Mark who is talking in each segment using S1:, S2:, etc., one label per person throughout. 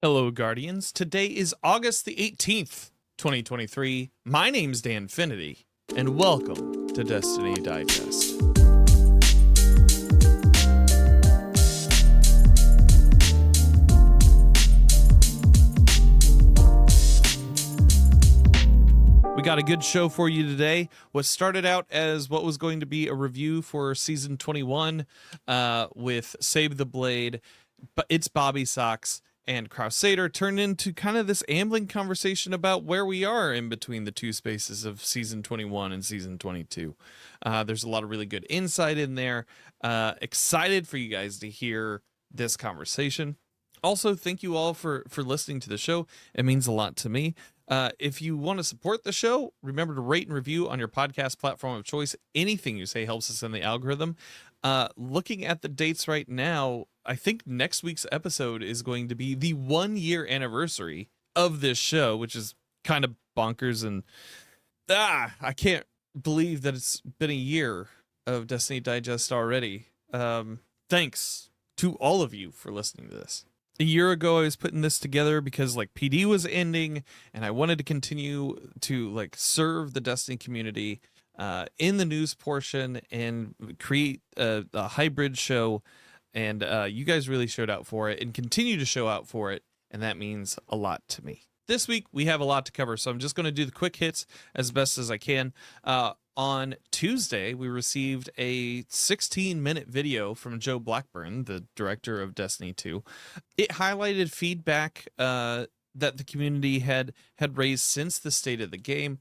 S1: Hello, Guardians. Today is August the 18th, 2023. My name's Danfinity, and welcome to Destiny Digest. We got a good show for you today. What started out as what was going to be a review for Season 21 with SabetheBlade, but ItsBobbySocks, and Krausader turned into kind of this ambling conversation about where we are in between the two spaces of Season 21 and Season 22. There's a lot of really good insight in there. Excited for you guys to hear this conversation. Also, thank you all for listening to the show. It means a lot to me. If you want to support the show, remember to rate and review on your podcast platform of choice. Anything you say helps us in the algorithm. Looking at the dates right now, I think next week's episode is going to be the 1-year anniversary of this show, which is kind of bonkers. And I can't believe that it's been a year of Destiny Digest already. Thanks to all of you for listening to this. A year ago, I was putting this together because PD was ending, and I wanted to continue to serve the Destiny community in the news portion and create a hybrid show. And you guys really showed out for it and continue to show out for it, and that means a lot to me. This week, we have a lot to cover, so I'm just going to do the quick hits as best as I can. On Tuesday, we received a 16-minute video from Joe Blackburn, the director of Destiny 2. It highlighted feedback that the community had raised since the state of the game.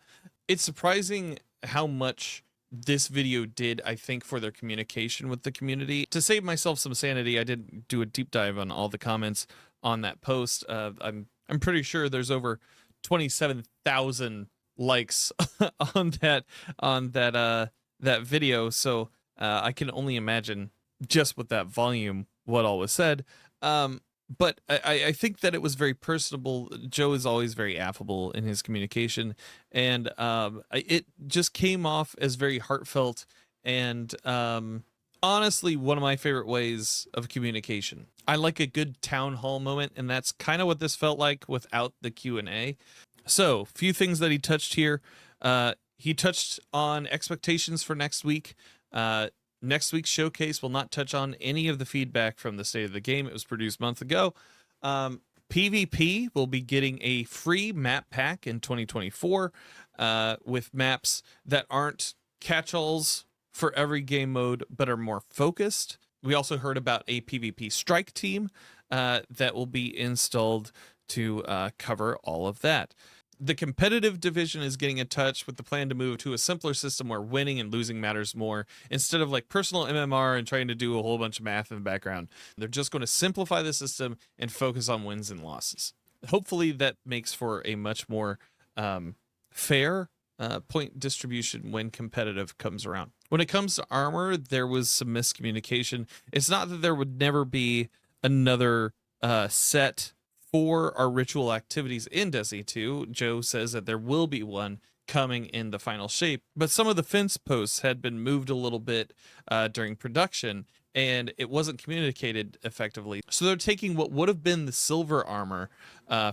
S1: It's surprising how much this video did, I think, for their communication with the community. To save myself some sanity, I didn't do a deep dive on all the comments on that post. I'm pretty sure there's over 27,000 likes on that video, so I can only imagine just with that volume what all was said. But I think that it was very personable. Joe is always very affable in his communication, and it just came off as very heartfelt and honestly one of my favorite ways of communication. I like a good town hall moment, and that's kind of what this felt like without the Q&A. So, few things that he touched here. He touched on expectations for next week. Next week's showcase will not touch on any of the feedback from the state of the game. It was produced months ago. PvP will be getting a free map pack in 2024 with maps that aren't catch-alls for every game mode, but are more focused. We also heard about a PvP strike team that will be installed to cover all of that. The competitive division is getting in touch with the plan to move to a simpler system where winning and losing matters more. Instead of personal MMR and trying to do a whole bunch of math in the background, they're just going to simplify the system and focus on wins and losses. Hopefully that makes for a much more fair point distribution when competitive comes around. When it comes to armor, there was some miscommunication. It's not that there would never be another set for our ritual activities in Destiny 2. Joe says that there will be one coming in the final shape, but some of the fence posts had been moved a little bit during production, and it wasn't communicated effectively. So they're taking what would have been the silver armor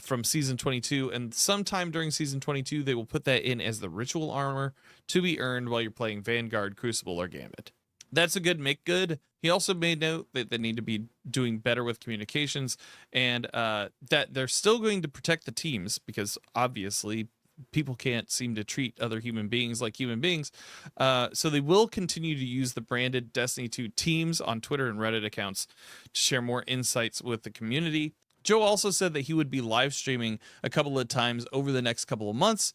S1: from Season 22, and sometime during Season 22, they will put that in as the ritual armor to be earned while you're playing Vanguard, Crucible, or Gambit. That's a good make good. He also made note that they need to be doing better with communications, and that they're still going to protect the teams, because obviously people can't seem to treat other human beings like human beings. So they will continue to use the branded Destiny 2 teams on Twitter and Reddit accounts to share more insights with the community. Joe also said that he would be live streaming a couple of times over the next couple of months,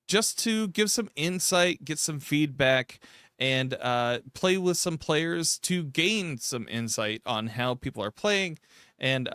S1: just to give some insight, get some feedback, and play with some players to gain some insight on how people are playing. And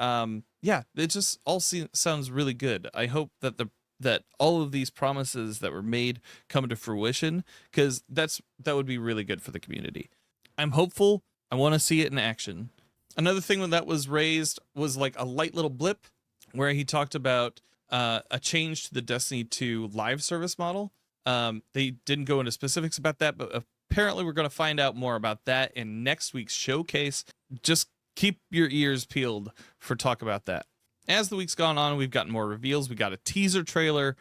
S1: yeah, it just all sounds really good. I hope that that all of these promises that were made come to fruition, because that would be really good for the community. I'm hopeful. I want to see it in action. Another thing that was raised was a light little blip where he talked about a change to the Destiny 2 live service model. They didn't go into specifics about that, but apparently we're going to find out more about that in next week's showcase. Just keep your ears peeled for talk about that. as the week's gone on, we've gotten more reveals. We got a teaser trailer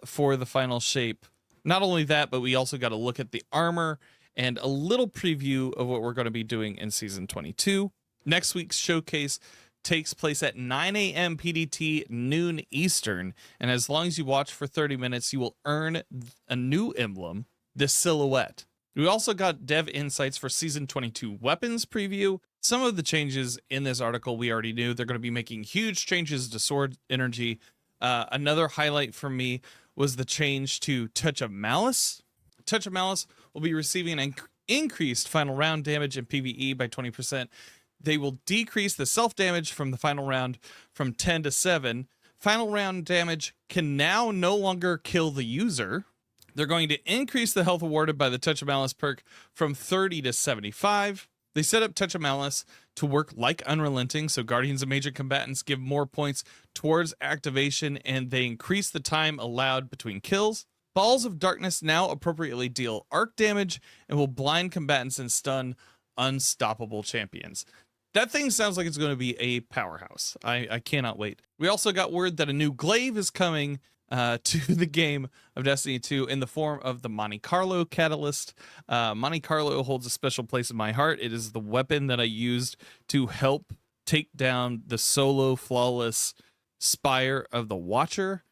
S1: for the final shape. Not only that, but we also got to look at the armor and a little preview of what we're going to be doing in Season 22. Next week's showcase takes place at 9 a.m. PDT, noon Eastern. And as long as you watch for 30 minutes, you will earn a new emblem, the Silhouette. We also got dev insights for Season 22 weapons preview. Some of the changes in this article we already knew. They're going to be making huge changes to sword energy. Another highlight for me was the change to Touch of Malice. Touch of Malice will be receiving an increased final round damage in PvE by 20%. They will decrease the self-damage from the final round from 10 to 7. Final round damage can now no longer kill the user. They're going to increase the health awarded by the Touch of Malice perk from 30 to 75. They set up Touch of Malice to work like Unrelenting, so Guardians of Major Combatants give more points towards activation, and they increase the time allowed between kills. Balls of Darkness now appropriately deal arc damage and will blind combatants and stun unstoppable champions. That thing sounds like it's going to be a powerhouse. I cannot wait. We also got word that a new Glaive is coming to the game of Destiny 2 in the form of the Monte Carlo catalyst. Monte Carlo holds a special place in my heart. It is the weapon that I used to help take down the solo flawless Spire of the Watcher.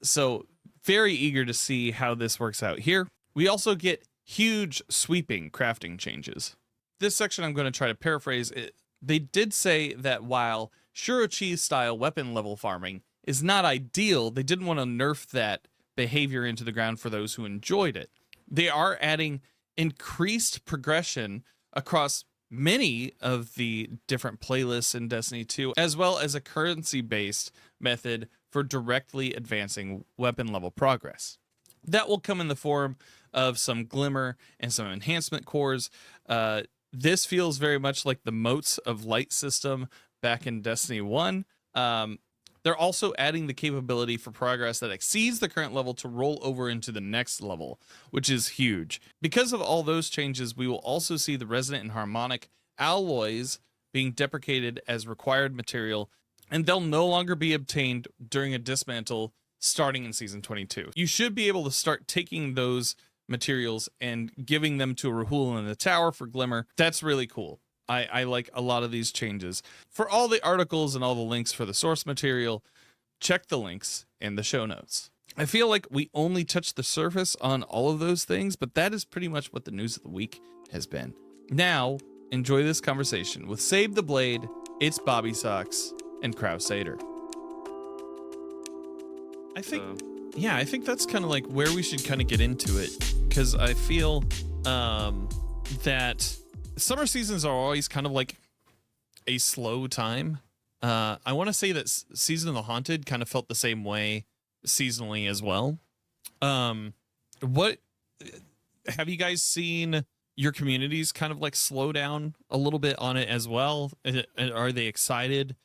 S1: So very eager to see how this works out here. We also get huge sweeping crafting changes. This section I'm going to try to paraphrase it. They did say that while Shirochi style weapon level farming is not ideal, they didn't want to nerf that behavior into the ground for those who enjoyed it. They are adding increased progression across many of the different playlists in Destiny 2, as well as a currency-based method for directly advancing weapon level progress. That will come in the form of some glimmer and some enhancement cores. This feels very much like the Motes of Light system back in Destiny 1. They're also adding the capability for progress that exceeds the current level to roll over into the next level, which is huge. Because of all those changes, we will also see the resonant and harmonic alloys being deprecated as required material, and they'll no longer be obtained during a dismantle starting in Season 22. You should be able to start taking those materials and giving them to a Rahul in the tower for Glimmer. That's really cool. I like a lot of these changes. For all the articles and all the links for the source material, check the links in the show notes. I feel like we only touched the surface on all of those things, but that is pretty much what the news of the week has been. Now, enjoy this conversation with SabetheBlade, ItsBobbySocks, and Krausader. I think that's kind of like where we should kind of get into it, because I feel that summer seasons are always kind of like a slow time. I want to say that Season of the Haunted kind of felt the same way seasonally as well. What have you guys seen your communities kind of like slow down a little bit on it as well? Are they excited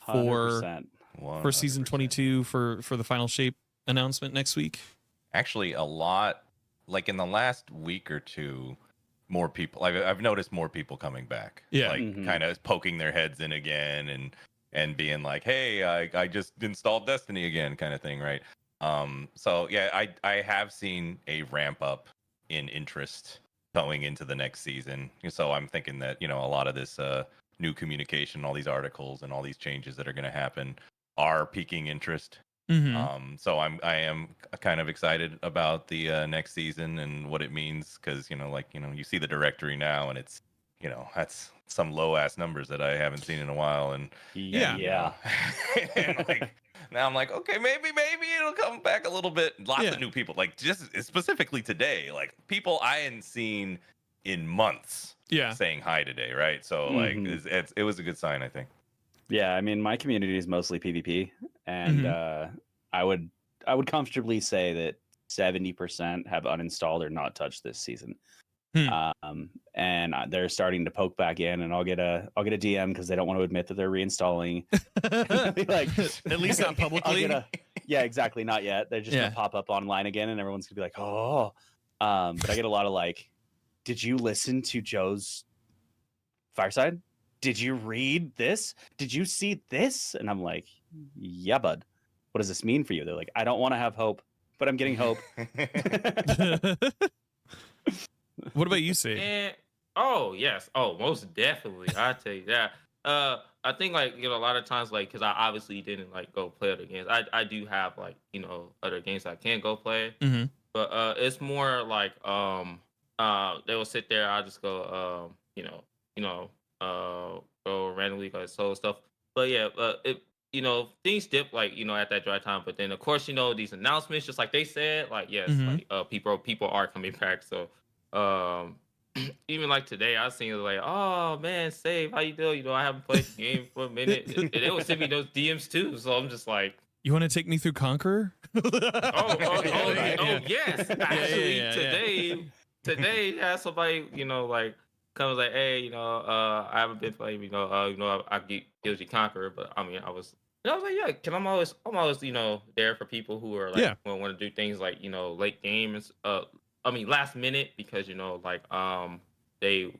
S1: for 100%. Season 22 for the final shape announcement next week?
S2: Actually, a lot, like in the last week or two, more people, I've noticed more people coming back.
S1: Yeah.
S2: Like kind of poking their heads in again and being like, hey, I just installed Destiny again, kind of thing, right? So yeah, I have seen a ramp up in interest going into the next season. So I'm thinking that, a lot of this new communication, all these articles and all these changes that are going to happen are piquing interest. So I am kind of excited about the next season and what it means, because you see the directory now and it's that's some low ass numbers that I haven't seen in a while, and
S3: yeah.
S2: And now I'm like, okay, maybe it'll come back a little bit. Lots of new people, like just specifically today, like people I hadn't seen in months saying hi today, right? So like it was a good sign, I think.
S3: Yeah, I mean, my community is mostly PvP, and I would comfortably say that 70% have uninstalled or not touched this season. And they're starting to poke back in, and I'll get a DM because they don't want to admit that they're reinstalling. Like,
S1: at least not publicly.
S3: Yeah, exactly, not yet. They're just gonna pop up online again, and everyone's gonna be like, oh. But I get a lot of like, did you listen to Joe's Fireside? did you read this? Did you see this? And I'm like, yeah, bud. What does this mean for you? They're like, I don't want to have hope, but I'm getting hope.
S1: What about you, Sage?
S4: And oh yes, oh most definitely, I tell you that. I think like a lot of times like because I obviously didn't like go play other games. I do have like other games I can go play,
S1: Mm-hmm.
S4: but it's more like they will sit there. I'll just go go randomly like solo stuff. But yeah, it things dip like at that dry time. But then of course these announcements, just like they said, like yes,
S1: Mhm.
S4: like people are coming back. So um even like today, I seen like, oh man, Save, how you doing? I haven't played the game for a minute. And they would send me those DMs too. So I'm just like,
S1: You want to take me through Conqueror?
S4: yes. Actually, today had somebody, like comes like, hey, I haven't been playing, I get Guilty Conqueror, but I mean, I was like, yeah, cause I'm always, there for people who are like,
S1: Yeah.
S4: want to do things like, late games, last minute because like, they,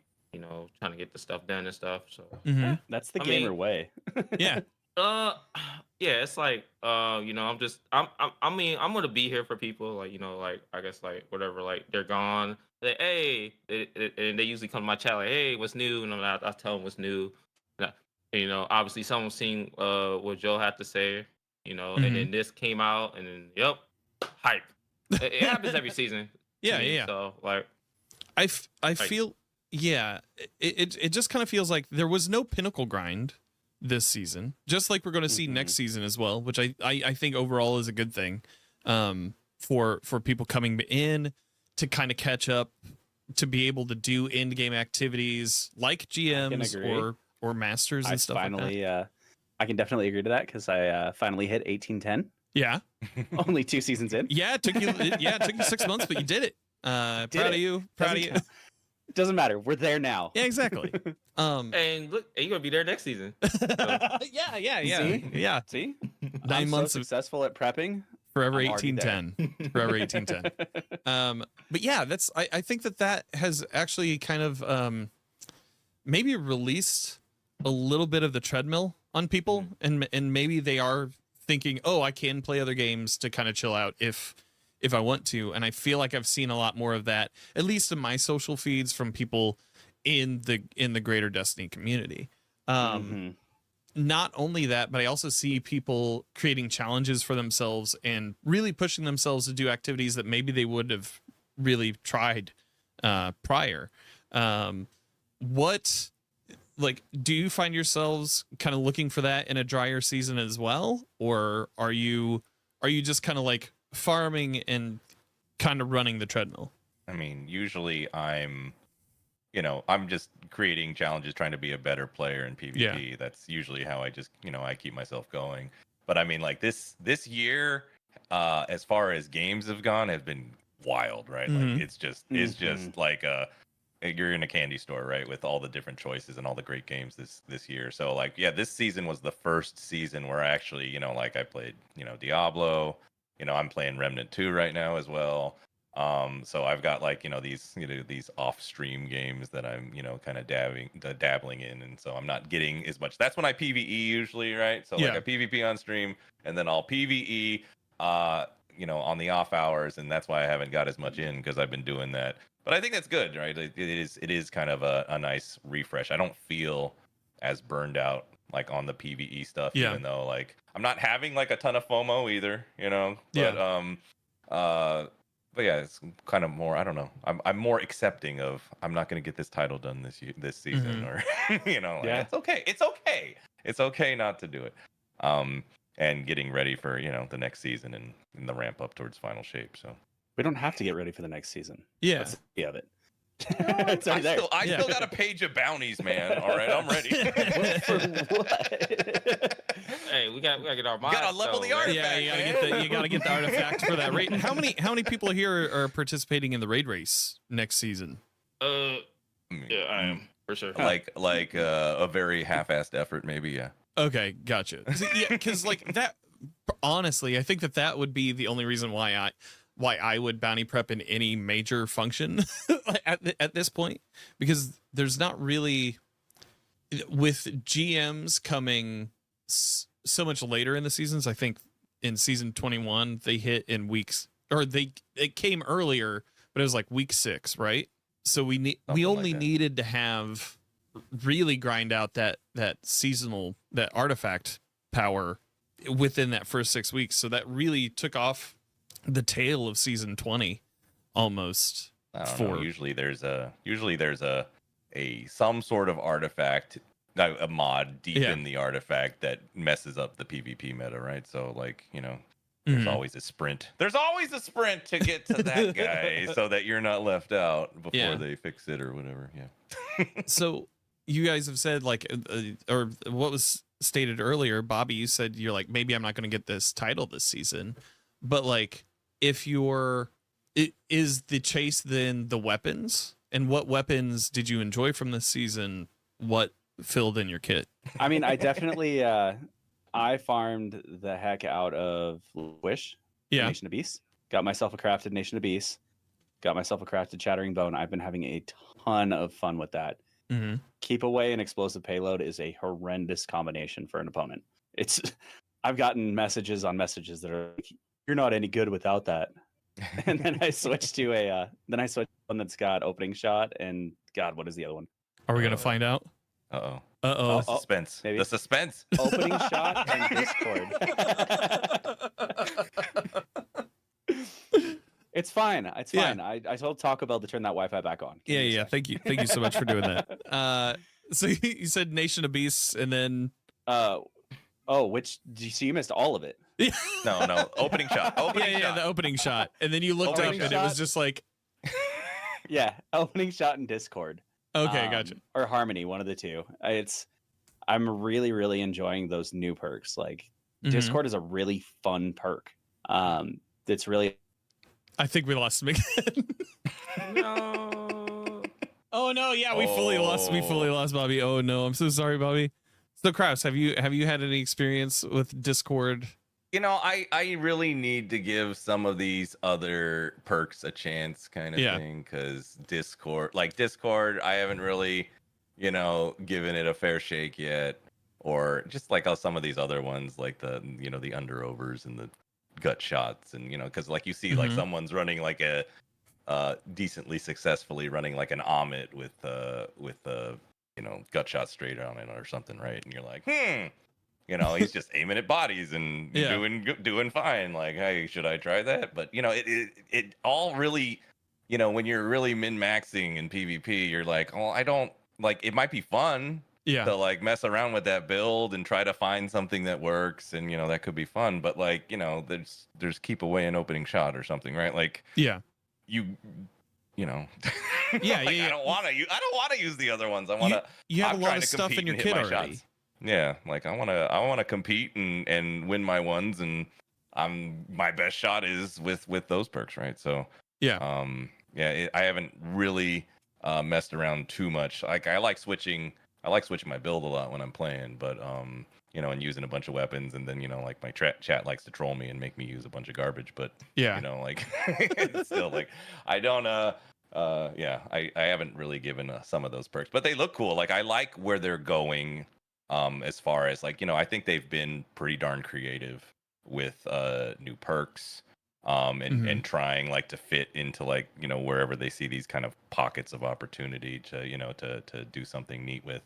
S4: trying to get the stuff done and stuff. So
S1: Mhm.
S3: That's the
S4: I
S3: gamer
S4: mean-
S3: way.
S1: Yeah.
S4: yeah, it's like I'm gonna be here for people like like I guess like whatever like they're gone. Like, hey, and they usually come to my chat like, hey, what's new? And I tell them what's new. And, obviously someone's seen what Joe had to say, and then this came out, and then yep, hype. It happens every season. to
S1: Yeah,
S4: me,
S1: yeah.
S4: So like,
S1: I feel it just kind of feels like there was no pinnacle grind this season, just like we're going to see next season as well, which I think overall is a good thing for people coming in to kind of catch up, to be able to do end game activities like GMs or masters and stuff like that.
S3: I can definitely agree to that because I finally hit 1810.
S1: Yeah,
S3: Only 2 seasons in.
S1: yeah, it took you 6 months, but you did it. Proud of you.
S3: It doesn't matter. We're there now.
S1: Yeah, exactly.
S4: and look, you're gonna be there next season. So,
S1: yeah.
S3: See?
S1: 9
S3: I'm
S1: months
S3: so
S1: of
S3: successful at prepping.
S1: Forever
S3: I'm already
S1: 1810. Forever 1810. But yeah, I think that has actually kind of maybe released a little bit of the treadmill on people, and maybe they are thinking, oh, I can play other games to kind of chill out if I want to. And I feel like I've seen a lot more of that, at least in my social feeds, from people in the greater Destiny community. Not only that, but I also see people creating challenges for themselves and really pushing themselves to do activities that maybe they would have really tried prior. What, like, do you find yourselves kind of looking for that in a drier season as well? Or are you just kind of like farming and kind of running the treadmill?
S2: I mean, usually I'm just creating challenges, trying to be a better player in PvP.
S1: Yeah.
S2: That's usually how I just, I keep myself going. But I mean, like this year, as far as games have gone, have been wild, right? Like it's just like you're in a candy store, right? With all the different choices and all the great games this year. So like, yeah, this season was the first season where I actually, like I played, Diablo, I'm playing Remnant 2 right now as well. So I've got like, these off stream games that I'm, kind of dabbling in. And so I'm not getting as much. That's when I PvE usually, right? So like I PvP on stream and then I'll PvE, on the off hours. And that's why I haven't got as much in, because I've been doing that. But I think that's good, right? It is kind of a nice refresh. I don't feel as burned out like on the PvE stuff, even though like I'm not having like a ton of FOMO either, but yeah, it's kind of more, I don't know. I'm more accepting of, I'm not going to get this title done this season, or it's okay. It's okay not to do it. And getting ready for, the next season and the ramp up towards final shape. So
S3: We don't have to get ready for the next season.
S1: Yeah.
S3: That's the of it.
S2: I still got a page of bounties, man. All right, I'm ready.
S4: hey, we gotta get our minds.
S2: Gotta level the artifact.
S1: Yeah, you gotta get the artifact for that raid. How many people here are participating in the raid race next season?
S4: Yeah, I am for sure.
S2: Like a very half-assed effort, maybe. Yeah.
S1: Okay, gotcha. Yeah, because like that. Honestly, I think that would be the only reason why I would bounty prep in any major function at this point, because there's not really with GMs coming so much later in the seasons, I think in season 21 they hit in weeks, or it came earlier, but it was like week 6, right? So we only needed to have really grind out that seasonal, that artifact power within that first 6 weeks. So that really took off the tail of season 20 almost.
S2: I don't know. Usually there's a some sort of artifact, a mod deep in the artifact that messes up the PvP meta, right? So like, there's always a sprint. There's always a sprint to get to that guy so that you're not left out before they fix it or whatever. Yeah.
S1: So you guys have said like, or what was stated earlier, Bobby, you said you're like, maybe I'm not going to get this title this season, but like if is the chase then the weapons, and what weapons did you enjoy from this season? What filled in your kit?
S3: I mean, I definitely, I farmed the heck out of Wish, Nation of Beasts. Got myself a crafted Nation of Beasts. Got myself a crafted Chattering Bone. I've been having a ton of fun with that.
S1: Mm-hmm.
S3: Keep Away and Explosive Payload is a horrendous combination for an opponent. I've gotten messages on messages that are like, you're not any good without that. And then I switched to one that's got Opening Shot and God, what is the other one?
S1: Are we gonna find out?
S2: Uh-oh.
S1: Uh-oh.
S2: The suspense.
S3: Maybe.
S2: The suspense.
S3: Opening Shot and Discord. It's fine. It's fine. I told Taco Bell to turn that Wi-Fi back on.
S1: Yeah. Thank you so much for doing that. So you said Nation of Beasts, and then
S3: you missed all of it.
S2: No. Opening shot.
S1: The opening shot. And then you looked up and it was just like
S3: yeah, Opening Shot and Discord.
S1: Okay, gotcha.
S3: Or Harmony, one of the two. I'm really, really enjoying those new perks. Like Discord is a really fun perk. It's really.
S1: I think we lost him again.
S4: No.
S1: Oh no! Yeah, we fully lost Bobby. Oh no! I'm so sorry, Bobby. So Kraus, have you had any experience with Discord?
S2: I really need to give some of these other perks a chance, kind of thing, because Discord, I haven't really, given it a fair shake yet, or just like how some of these other ones, like the underovers and the gut shots, and because like you see like someone's running like a decently successfully running like an Amit with gut shot straight on it or something, right? And you're like, he's just aiming at bodies and doing fine. Like, hey, should I try that? But it all really, when you're really min-maxing in PvP, you're like, oh, I don't like. It might be fun to like mess around with that build and try to find something that works, and that could be fun. But like, there's Keep Away and Opening Shot or something, right? Like,
S1: yeah.
S2: I don't want to use the other ones.
S1: You have a lot of stuff in your kit already.
S2: Shots. Yeah, like I want to compete and win my ones, and my best shot is with those perks, right? So I haven't really messed around too much. Like I like switching my build a lot when I'm playing, but and using a bunch of weapons, and then like my chat likes to troll me and make me use a bunch of garbage, but like it's still like I don't I haven't really given some of those perks, but they look cool. Like I like where they're going. As far as like, I think they've been pretty darn creative with new perks, and trying like to fit into like, wherever they see these kind of pockets of opportunity to, to do something neat with.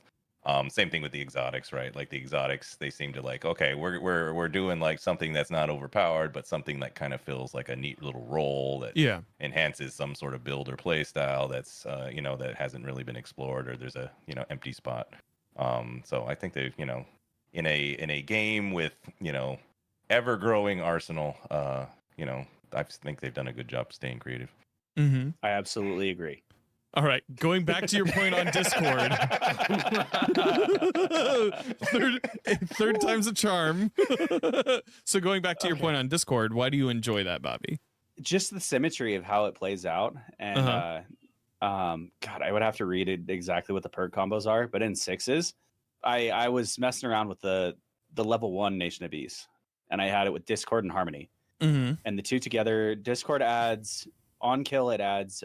S2: Same thing with the exotics, right? Like the exotics, they seem to like, okay, we're doing like something that's not overpowered, but something that kind of feels like a neat little role that enhances some sort of build or play style that's, that hasn't really been explored, or there's a, empty spot. So I think they've, in a game with, ever growing arsenal, I think they've done a good job staying creative.
S1: Mm-hmm.
S3: I absolutely agree.
S1: All right, going back to your point on Discord. third time's a charm. So going back to your point on Discord, why do you enjoy that, Bobby?
S3: Just the symmetry of how it plays out, and God, I would have to read it exactly what the perk combos are, but in sixes, I was messing around with the level 1 Nation of Beasts, and I had it with Discord and Harmony, and the two together. Discord adds on kill, it adds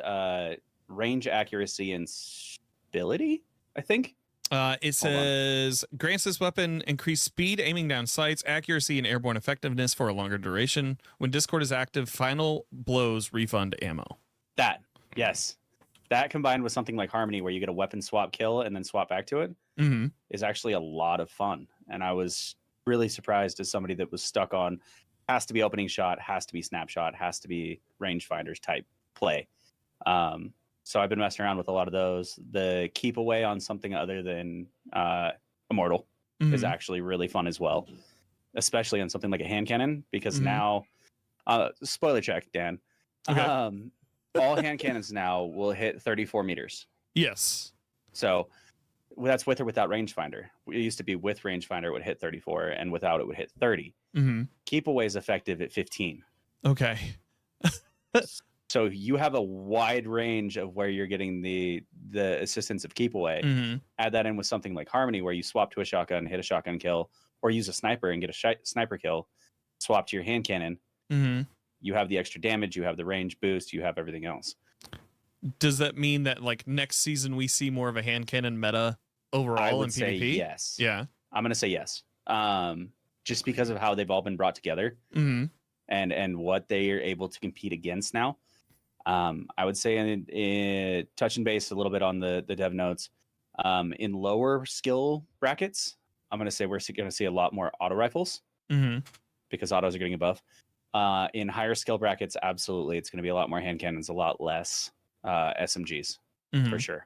S3: range, accuracy, and stability, I think.
S1: It says grants this weapon increased speed, aiming down sights, accuracy, and airborne effectiveness for a longer duration. When Discord is active, final blows refund ammo.
S3: That, yes. That combined with something like Harmony, where you get a weapon swap kill and then swap back to it, is actually a lot of fun. And I was really surprised as somebody that was stuck on has to be opening shot, has to be snapshot, has to be rangefinders type play. So I've been messing around with a lot of those. The keep away on something other than Immortal is actually really fun as well, especially on something like a hand cannon, because now, spoiler check, Dan,
S1: Okay.
S3: all hand cannons now will hit 34 meters.
S1: Yes.
S3: So that's with or without rangefinder. It used to be with rangefinder it would hit 34, and without it would hit 30. Keep away is effective at 15.
S1: Okay.
S3: So you have a wide range of where you're getting the assistance of keep away. Add that in with something like Harmony, where you swap to a shotgun, hit a shotgun kill, or use a sniper and get a sniper kill, swap to your hand cannon. You have the extra damage, you have the range boost, you have everything else.
S1: Does that mean that like next season we see more of a hand cannon meta overall
S3: I would
S1: in
S3: say
S1: PvP?
S3: yes.
S1: Yeah.
S3: I'm going to say yes. Just because of how they've all been brought together and what they are able to compete against now. I would say in touching base a little bit on the dev notes, in lower skill brackets, I'm going to say we're going to see a lot more auto rifles because autos are getting a buff. In higher skill brackets, absolutely, it's going to be a lot more hand cannons, a lot less SMGs for sure.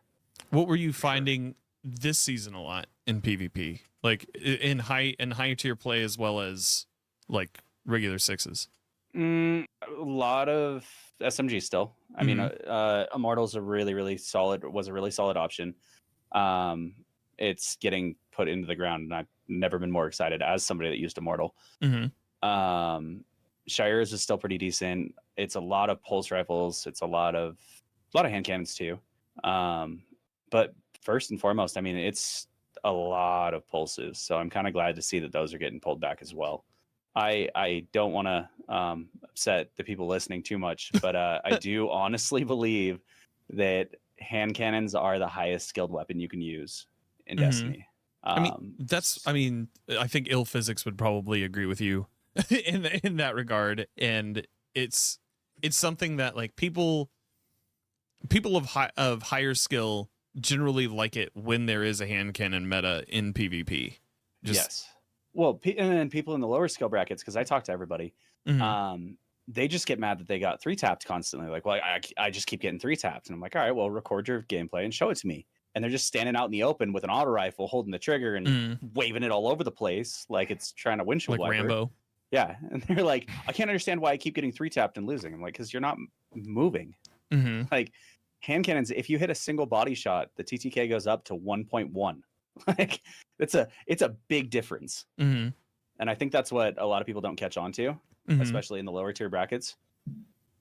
S1: What were you finding this season a lot in PvP, like in higher tier play as well as like regular sixes?
S3: A lot of SMG still. I mean, Immortal's was a really solid option. It's getting put into the ground, and I've never been more excited as somebody that used Immortal. Shire's is still pretty decent. It's a lot of pulse rifles. It's a lot of hand cannons too. But first and foremost, I mean, it's a lot of pulses. So I'm kind of glad to see that those are getting pulled back as well. I don't want to upset the people listening too much, but I do honestly believe that hand cannons are the highest skilled weapon you can use in Destiny.
S1: I think Ill Physics would probably agree with you in that regard, and it's something that like people of higher skill generally like it when there is a hand cannon meta in PvP.
S3: Yes. Well, and then people in the lower skill brackets, because I talk to everybody, they just get mad that they got 3-tapped constantly. Like, well, I just keep getting 3-tapped. And I'm like, all right, well, record your gameplay and show it to me. And they're just standing out in the open with an auto rifle, holding the trigger and waving it all over the place like it's trying to windshield
S1: like
S3: wiper.
S1: Rambo.
S3: Yeah. And they're like, I can't understand why I keep getting 3-tapped and losing. I'm like, because you're not moving. Like, hand cannons, if you hit a single body shot, the TTK goes up to 1.1. Like, it's a big difference. And I think that's what a lot of people don't catch on to, especially in the lower tier brackets.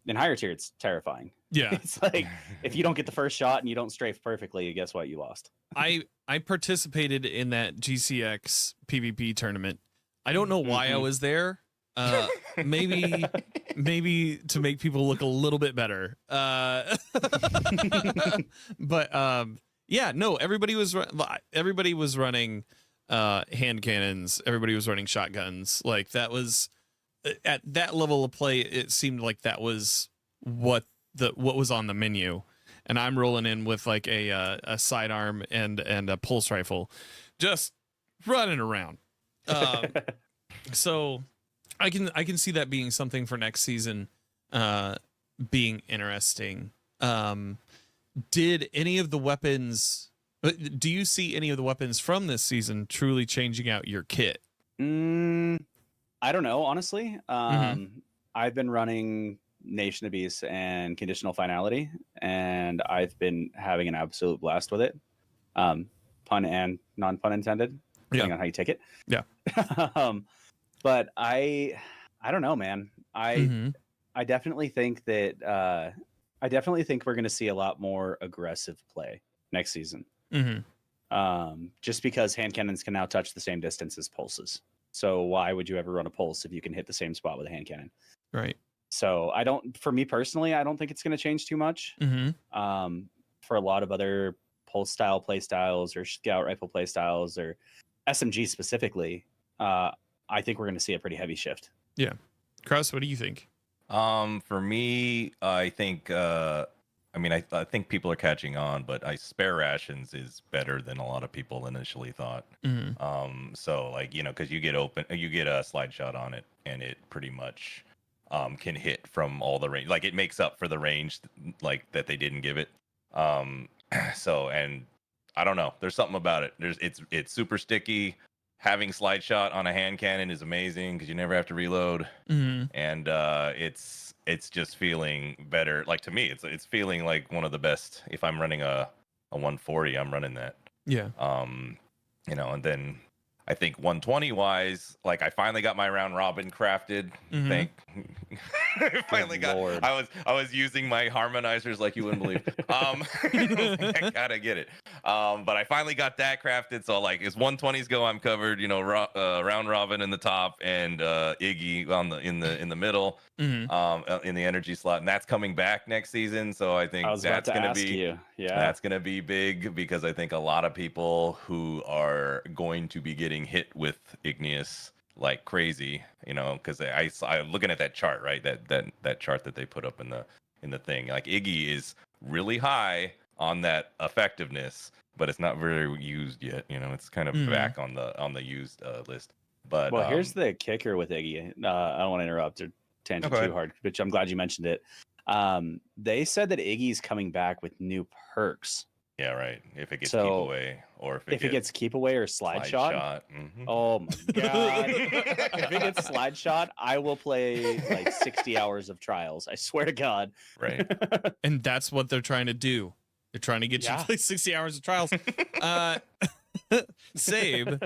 S3: In higher tier, it's terrifying.
S1: Yeah.
S3: It's like, if you don't get the first shot and you don't strafe perfectly, guess what? You lost.
S1: I participated in that GCX PvP tournament. I don't know why I was there. Maybe to make people look a little bit better. But yeah, no, everybody was running hand cannons. Everybody was running shotguns. Like, that was at that level of play. It seemed like that was what was on the menu, and I'm rolling in with like a sidearm and a pulse rifle, just running around. So I can see that being something for next season, being interesting. Did any of the weapons? Do you see any of the weapons from this season truly changing out your kit?
S3: I don't know, honestly. I've been running Nation of Beasts and Conditional Finality, and I've been having an absolute blast with it. Pun and non-pun intended, depending on how you take it.
S1: Yeah.
S3: But I don't know, man. I definitely think that we're going to see a lot more aggressive play next season. Just because hand cannons can now touch the same distance as pulses. So why would you ever run a pulse if you can hit the same spot with a hand cannon?
S1: Right.
S3: So for me personally, I don't think it's going to change too much. For a lot of other pulse style play styles or scout rifle play styles or SMG specifically, I think we're going to see a pretty heavy shift.
S1: Yeah. Kraus, what do you think?
S2: For me, I think I think people are catching on, but spare rations is better than a lot of people initially thought. So like, because you get a slide shot on it, and it pretty much can hit from all the range. Like it makes up for the range like that they didn't give it. So, and I don't know, there's something about it. It's super sticky. Having slide shot on a hand cannon is amazing because you never have to reload, and it's just feeling better. Like to me, it's feeling like one of the best. If I'm running a 140, I'm running that.
S1: Yeah.
S2: And then I think 120 wise, like I finally got my round robin crafted. I finally got.
S3: Lord.
S2: I was using my harmonizers like you wouldn't believe. I gotta get it. But I finally got that crafted. So like, as 120s go, I'm covered. Round robin in the top and Iggy in the middle. In the energy slot, and that's coming back next season. So I think that's gonna be that's gonna be big because I think a lot of people who are going to be getting hit with igneous like crazy, because I'm looking at that chart, right? That chart that they put up in the thing. Like Iggy is really high on that effectiveness, but it's not very used yet. It's kind of back on the used list. But
S3: here's the kicker with Iggy. I don't want to interrupt or tangent too hard, which I'm glad you mentioned it. They said that Iggy's coming back with new perks.
S2: Yeah, right. If it gets keep away, or if it
S3: gets keep away or slide shot. Oh my god! If it gets slide shot, I will play like 60 hours of trials. I swear to God.
S2: Right.
S1: And that's what they're trying to do. They're trying to get you to play 60 hours of trials. Sabe.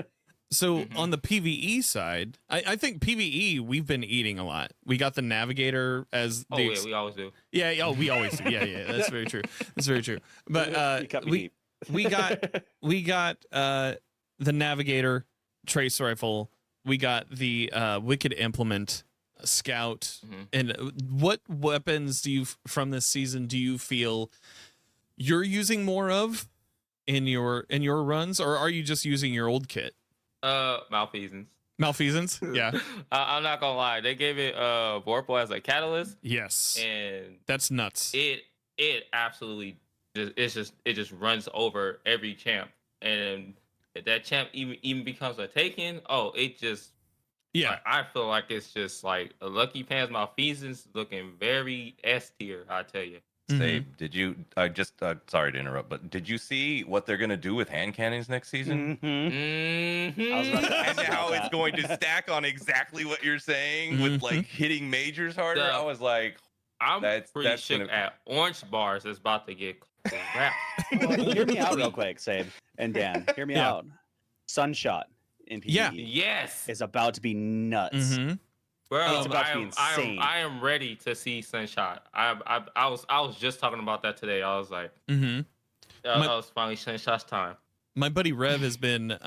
S1: So on the PvE side, I think PvE we've been eating a lot. We got the Navigator as
S4: we always do.
S1: Yeah, we always do. Yeah, that's very true. That's very true. But we got the Navigator trace rifle. We got the Wicked Implement Scout. And what weapons from this season do you feel you're using more of in your runs, or are you just using your old kit?
S4: Malfeasance.
S1: Yeah.
S4: I'm not gonna lie, they gave it Vorpal as a catalyst.
S1: Yes,
S4: and
S1: that's nuts.
S4: It absolutely just runs over every champ, and if that champ even becomes a taken, it just I feel like it's just like a Lucky Pants Malfeasance looking very S tier. I tell you.
S2: Sabe, did you? Sorry to interrupt, but did you see what they're gonna do with hand cannons next season?
S3: I was about to ask
S2: And how
S3: about
S2: it's
S3: that.
S2: going to stack on exactly what you're saying with like hitting majors harder. I was like,
S4: I'm pretty shook at orange bars is about to get crap.
S3: Well, hear me out real quick, Sabe and Dan. Hear me out. Sunshot in PvE
S4: yes,
S3: is about to be nuts.
S4: Bro,
S3: It's about to be insane.
S4: I am ready to see Sunshot. I was just talking about that today. I was like, I was finally Sunshot's time.
S1: My buddy Rev has been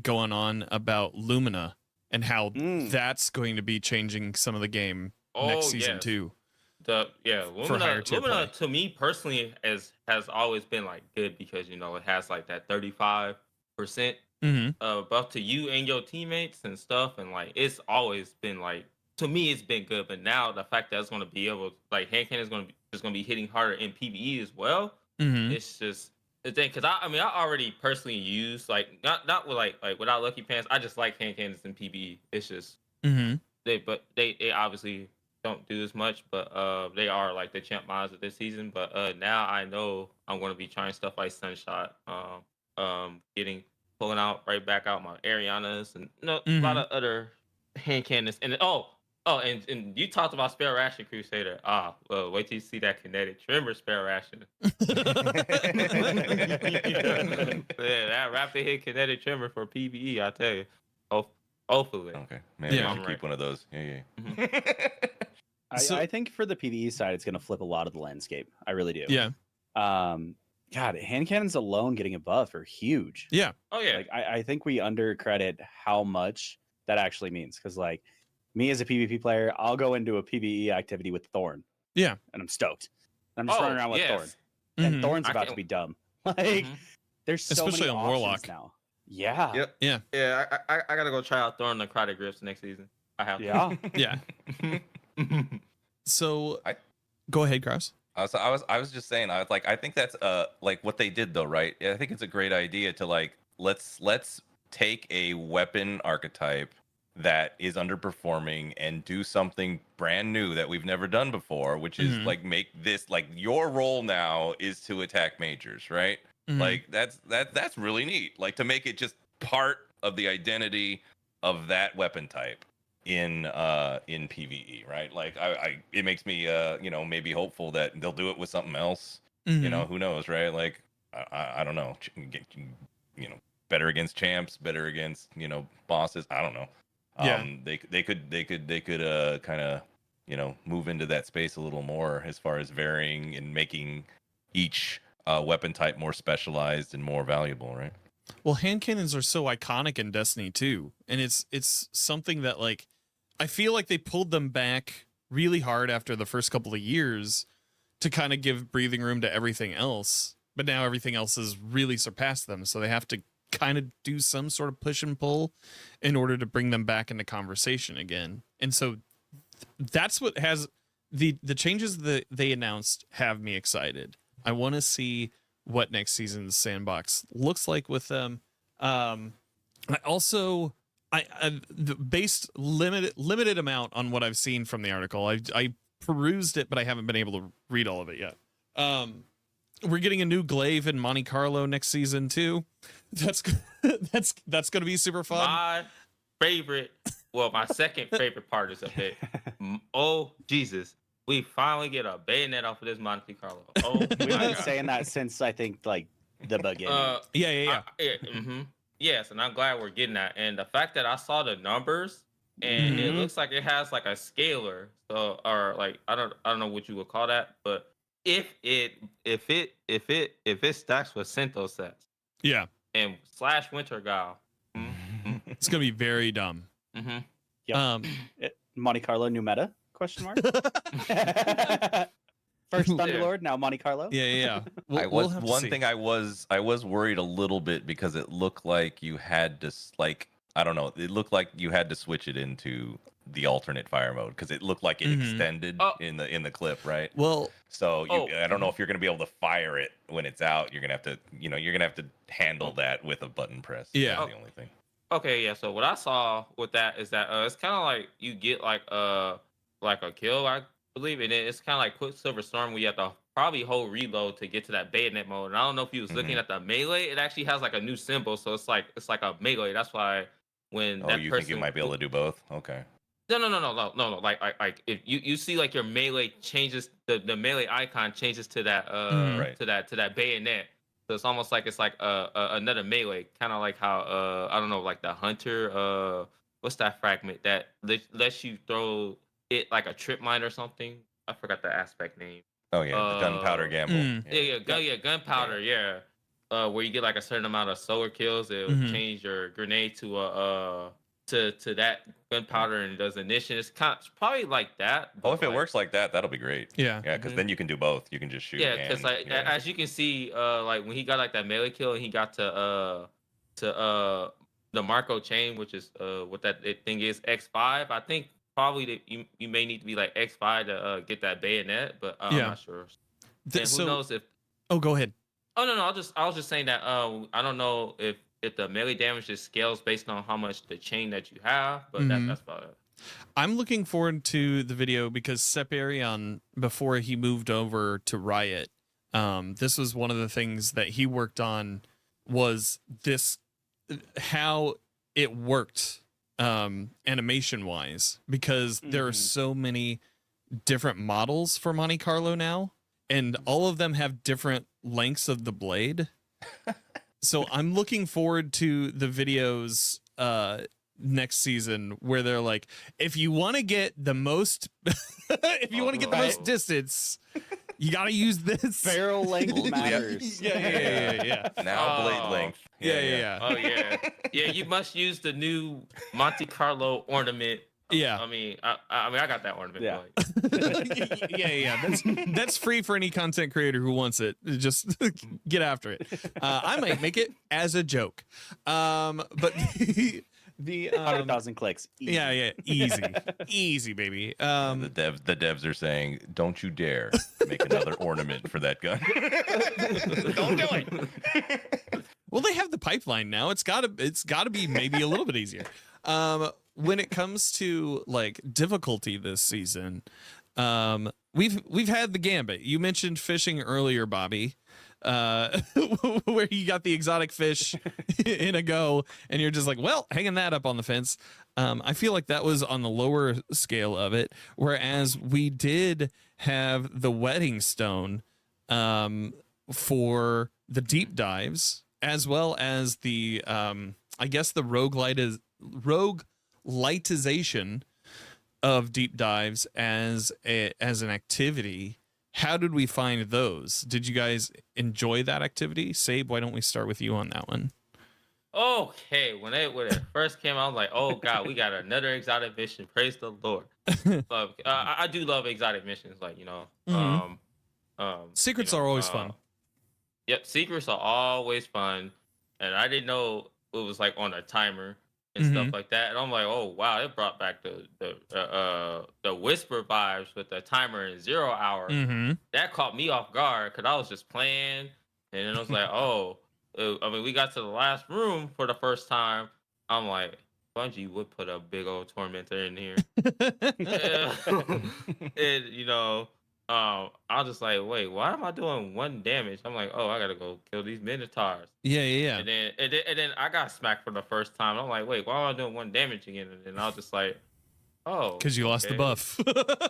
S1: going on about Lumina and how that's going to be changing some of the game next season too.
S4: Lumina to me personally has always been like good because it has like that 35% buff to you and your teammates and stuff, and like it's always been like. To me, it's been good, but now the fact that it's going to be able, like, hand cannon is going to be hitting harder in PvE as well. It's just the thing, because I already personally use not with like without Lucky Pants. I just like hand cannons in PvE. It's just they obviously don't do as much, but they are like the champ mods of this season. But now I know I'm going to be trying stuff like Sunshot, pulling out right back out my Arianas and a lot of other hand cannons and and you talked about spare ration Crusader. Well, wait till you see that kinetic tremor spare ration. That rapid hit kinetic tremor for PvE, I tell you. Hopefully.
S2: Okay, maybe I should keep one of those. Yeah.
S3: I think for the PvE side, it's going to flip a lot of the landscape. I really do.
S1: Yeah.
S3: God, hand cannons alone getting a buff are huge.
S1: Yeah.
S4: Oh yeah.
S3: Like I think we undercredit how much that actually means because like. Me as a PvP player, I'll go into a PvE activity with Thorn.
S1: Yeah.
S3: And I'm stoked. I'm just running around with Thorn. And Thorn's about to be dumb. Like, There's so
S1: Especially
S3: many
S1: on
S3: options
S1: Warlock.
S3: now. Yeah.
S4: Yep.
S1: Yeah.
S4: Yeah, I gotta go try out throwing the Crowded Grips next season. I have to.
S3: Yeah.
S1: Yeah. So
S2: I-
S1: go ahead, Kraus.
S2: I was just saying, I was like, I think that's like what they did though, right? I think it's a great idea to like let's take a weapon archetype that is underperforming and do something brand new that we've never done before, which is
S1: Mhm.
S2: like make this like your role now is to attack majors, right?
S1: Mhm.
S2: Like that's really neat. Like to make it just part of the identity of that weapon type in PvE, right? Like I it makes me you know, maybe hopeful that they'll do it with something else. You know,
S1: Mhm.
S2: who knows, right? Like I don't know. You know, better against champs, better against, you know, bosses. I don't know.
S1: Yeah.
S2: They could kind of, you know, move into that space a little more as far as varying and making each weapon type more specialized and more valuable, right?
S1: Well, hand cannons are so iconic in Destiny too, and it's something that like I feel like they pulled them back really hard after the first couple of years to kind of give breathing room to everything else, but now everything else has really surpassed them, so they have to kind of do some sort of push and pull in order to bring them back into conversation again. And so that's what has the changes that they announced have me excited. I want to see what next season's sandbox looks like with them. I also the based limited amount on what I've seen from the article. I perused it, but I haven't been able to read all of it yet. We're getting a new Glaive in Monte Carlo next season too. That's that's going to be super fun.
S4: My favorite, well, my second favorite part is of it. Oh Jesus, we finally get a bayonet off of this Monte Carlo. Oh
S3: We've
S4: my
S3: been
S4: God.
S3: saying that since I think like the beginning.
S1: Yeah.
S4: Yes, and I'm glad we're getting that. And the fact that I saw the numbers and it
S1: Mhm.
S4: looks like it has like a scalar, so or like I don't know what you would call that, but if it stacks with Cento sets
S1: Yeah.
S4: and slash Winter Guile,
S1: It's going to be very dumb.
S4: mm-hmm.
S3: Yep. Monte Carlo new meta? Question mark. First Thunderlord, now Monte Carlo.
S1: Yeah.
S2: One
S1: see.
S2: thing I was worried a little bit because it looked like you had to like, I don't know, it looked like you had to switch it into the alternate fire mode because it looked like it
S1: Mhm.
S2: extended in the clip, right?
S1: Well,
S2: So I don't know if you're gonna be able to fire it when it's out. You're gonna have to, you know, handle that with a button press.
S1: Yeah.
S2: That's the only thing.
S4: Okay, yeah. So what I saw with that is that it's kind of like you get like a kill, I believe, and it's kind of like Quicksilver Storm where you have to probably hold reload to get to that bayonet mode. And I don't know if you was looking at the melee, it actually has like a new symbol, so it's like a melee. That's why when
S2: Oh,
S4: that
S2: you
S4: person
S2: think you might be able to do both? Okay.
S4: no. Like if you see like your melee changes, the melee icon changes to that
S2: Right.
S4: to that bayonet. So it's almost like it's like another melee, kind of like how I don't know, like the hunter what's that fragment that lets you throw it like a trip mine or something? I forgot the aspect name.
S2: Oh yeah, the gunpowder gamble.
S4: Gunpowder, yeah. Where you get like a certain amount of solar kills, it'll
S1: Mhm.
S4: change your grenade to a to that gunpowder and it does ignition. It's probably like that.
S2: Oh,
S4: but,
S2: if it
S4: like,
S2: works like that, that'll be great.
S1: yeah.
S2: Yeah, because
S4: Mhm.
S2: then you can do both. You can just shoot.
S4: Yeah, because
S2: and,
S4: like
S2: yeah.
S4: as you can see, like when he got like that melee kill and he got to the Marco chain, which is what that thing is X5. I think probably that you may need to be like X5 to get that bayonet, but I'm
S1: Yeah.
S4: not sure. And who
S1: So,
S4: knows if?
S1: oh, go ahead.
S4: Oh no, I was just saying that I don't know if the melee damage just scales based on how much the chain that you have, but
S1: Mhm.
S4: that's about it.
S1: I'm looking forward to the video because Separion, before he moved over to Riot, this was one of the things that he worked on was this how it worked animation wise because there are so many different models for Monte Carlo now and all of them have different lengths of the blade. So I'm looking forward to the videos next season where they're like, if you want to get the most if you want to get the most distance, you got to use this
S3: Barrel length matters.
S1: yeah.
S2: Now blade length.
S1: Yeah.
S4: Oh yeah, yeah. You must use the new Monte Carlo ornament
S1: Yeah.
S4: I mean, I got that ornament.
S3: Yeah.
S4: Like,
S1: yeah. That's free for any content creator who wants it. Just get after it. I might make it as a joke. But the
S3: 100,000 clicks. Easy.
S1: yeah, easy, baby.
S2: The devs are saying, "Don't you dare make another ornament for that gun. Don't do it."
S1: Well, they have the pipeline now. It's gotta be maybe a little bit easier. When it comes to like difficulty this season, we've had the gambit. You mentioned fishing earlier, Bobby, where you got the exotic fish in a go, and you're just like, well, hanging that up on the fence. I feel like that was on the lower scale of it, whereas we did have the wedding stone for the deep dives, as well as the I guess the roguelitization of deep dives as an activity. How did we find those? Did you guys enjoy that activity? Sabe, why don't we start with you on that one?
S4: okay, when it first came out, I was like, oh god, we got another exotic mission. Praise the Lord. I do love exotic missions, like
S1: Secrets are always fun.
S4: Yep, secrets are always fun, and I didn't know it was like on a timer and stuff like that. And I'm like, oh wow, it brought back the whisper vibes with the timer and 0 hour. That caught me off guard because I was just playing, and then I was like, oh, I mean, we got to the last room for the first time. I'm like, Bungie would put a big old tormentor in here, and I was just like, wait, why am I doing 1 damage? I'm like, oh, I gotta go kill these minotaurs.
S1: Yeah.
S4: And then I got smacked for the first time. I'm like, wait, why am I doing 1 damage again? And then I was just like, oh,
S1: because you lost the buff.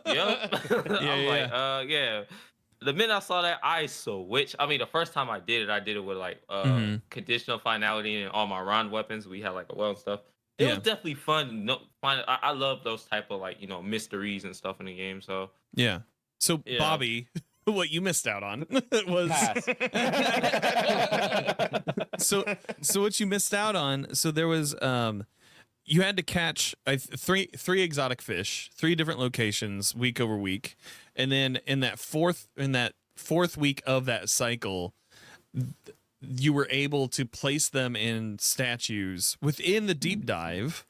S4: Yep. Yeah. The minute I saw that, I switched. I mean, the first time I did it with like conditional finality and all my round weapons. We had like a well and stuff. It was definitely fun. I love those type of like mysteries and stuff in the game. So
S1: yeah. So Bobby, what you missed out on was so what you missed out on. So there was you had to catch three exotic fish, 3 different locations, week over week, and then in that fourth week of that cycle, you were able to place them in statues within the deep dive,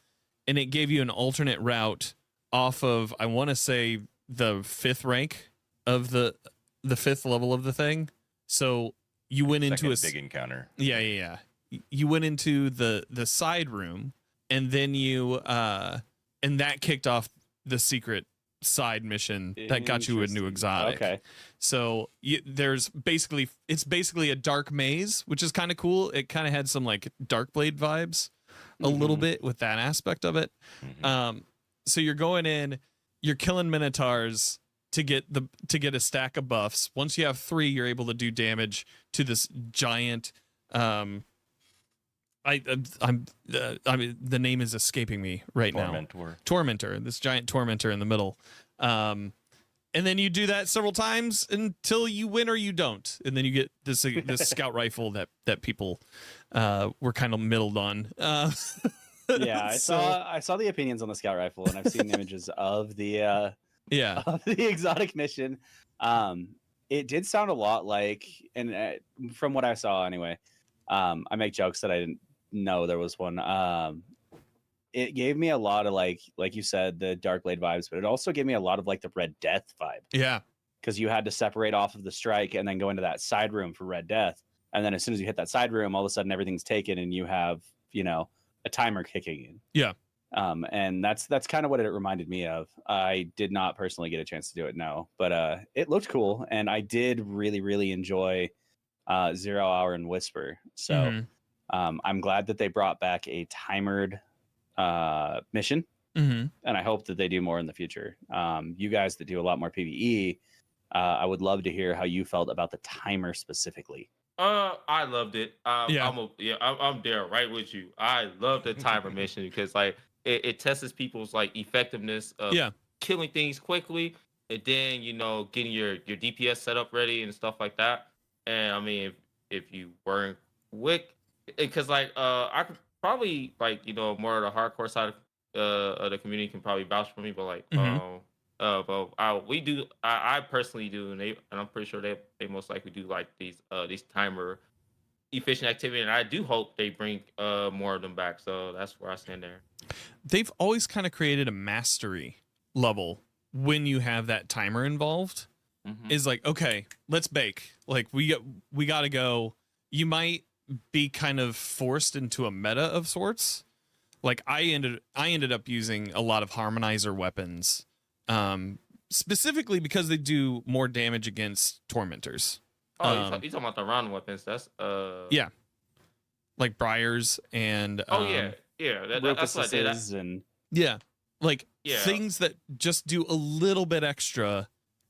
S1: and it gave you an alternate route off of, I want to say, the 5th rank of the 5th level of the thing. So you went into a
S2: big encounter.
S1: Yeah. You went into the side room, and then you and that kicked off the secret side mission that got you a new exotic.
S3: Okay.
S1: So it's basically a dark maze, which is kind of cool. It kind of had some like Darkblade vibes a little bit with that aspect of it. So you're going in, you're killing minotaurs to get a stack of buffs. Once you have 3, you're able to do damage to this giant. I mean, the name is escaping me right now. Tormentor. This giant tormentor in the middle. And then you do that several times until you win or you don't, and then you get this scout rifle that people were kind of middled on.
S3: Yeah, I saw the opinions on the scout rifle, and I've seen images of the of the exotic mission. It did sound a lot like, and from what I saw anyway, I make jokes that I didn't know there was one. It gave me a lot of like you said, the Darkblade vibes, but it also gave me a lot of like the Red Death vibe.
S1: Yeah,
S3: because you had to separate off of the strike and then go into that side room for Red Death, and then as soon as you hit that side room, all of a sudden everything's taken, and you have a timer kicking in.
S1: Yeah.
S3: And that's kind of what it reminded me of. I did not personally get a chance to do it, no, but it looked cool, and I did really, really enjoy 0 hour and Whisper. So I'm glad that they brought back a timered mission, and I hope that they do more in the future. You guys that do a lot more PvE, I would love to hear how you felt about the timer specifically.
S4: I loved it. I'm there right with you. I love the timer mission because like it tests people's like effectiveness of killing things quickly, and then getting your DPS set up ready and stuff like that. And I mean, if you weren't quick, because like I could probably like more of the hardcore side the community can probably vouch for me, but like
S1: Mhm.
S4: we do. I personally do, and I'm pretty sure they most likely do like these timer efficient activity, and I do hope they bring more of them back. So that's where I stand there.
S1: They've always kind of created a mastery level when you have that timer involved.
S4: Mm-hmm.
S1: Is like, okay, let's bake. Like we got to go. You might be kind of forced into a meta of sorts. Like I ended up using a lot of harmonizer weapons, specifically because they do more damage against tormentors.
S4: Oh, you talking about the round weapons? That's
S1: Yeah, like briars and
S4: Oh yeah, that's what I did.
S3: and
S1: yeah, like
S4: Yeah.
S1: things that just do a little bit extra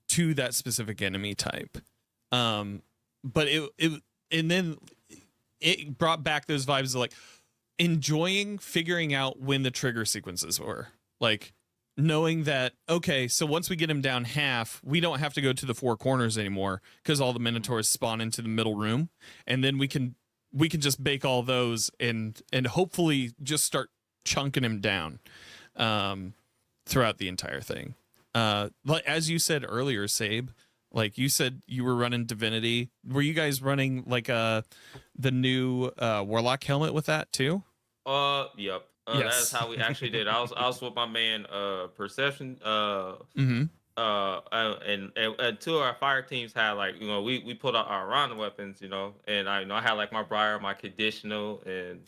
S1: to that specific enemy type. But it and then it brought back those vibes of like enjoying figuring out when the trigger sequences were. Like knowing that, okay, so once we get him down half, we don't have to go to the four corners anymore because all the minotaurs spawn into the middle room, and then we can just bake all those and hopefully just start chunking him down throughout the entire thing. Like as you said earlier, Sabe, like you said you were running Divinity. Were you guys running like the new Warlock helmet with that too?
S4: Yep.
S1: Yes.
S4: That's how we actually did. I was with my man Perception.
S1: Mm-hmm.
S4: And two of our fire teams had like we pulled out our round weapons, and I had like my briar, my conditional, and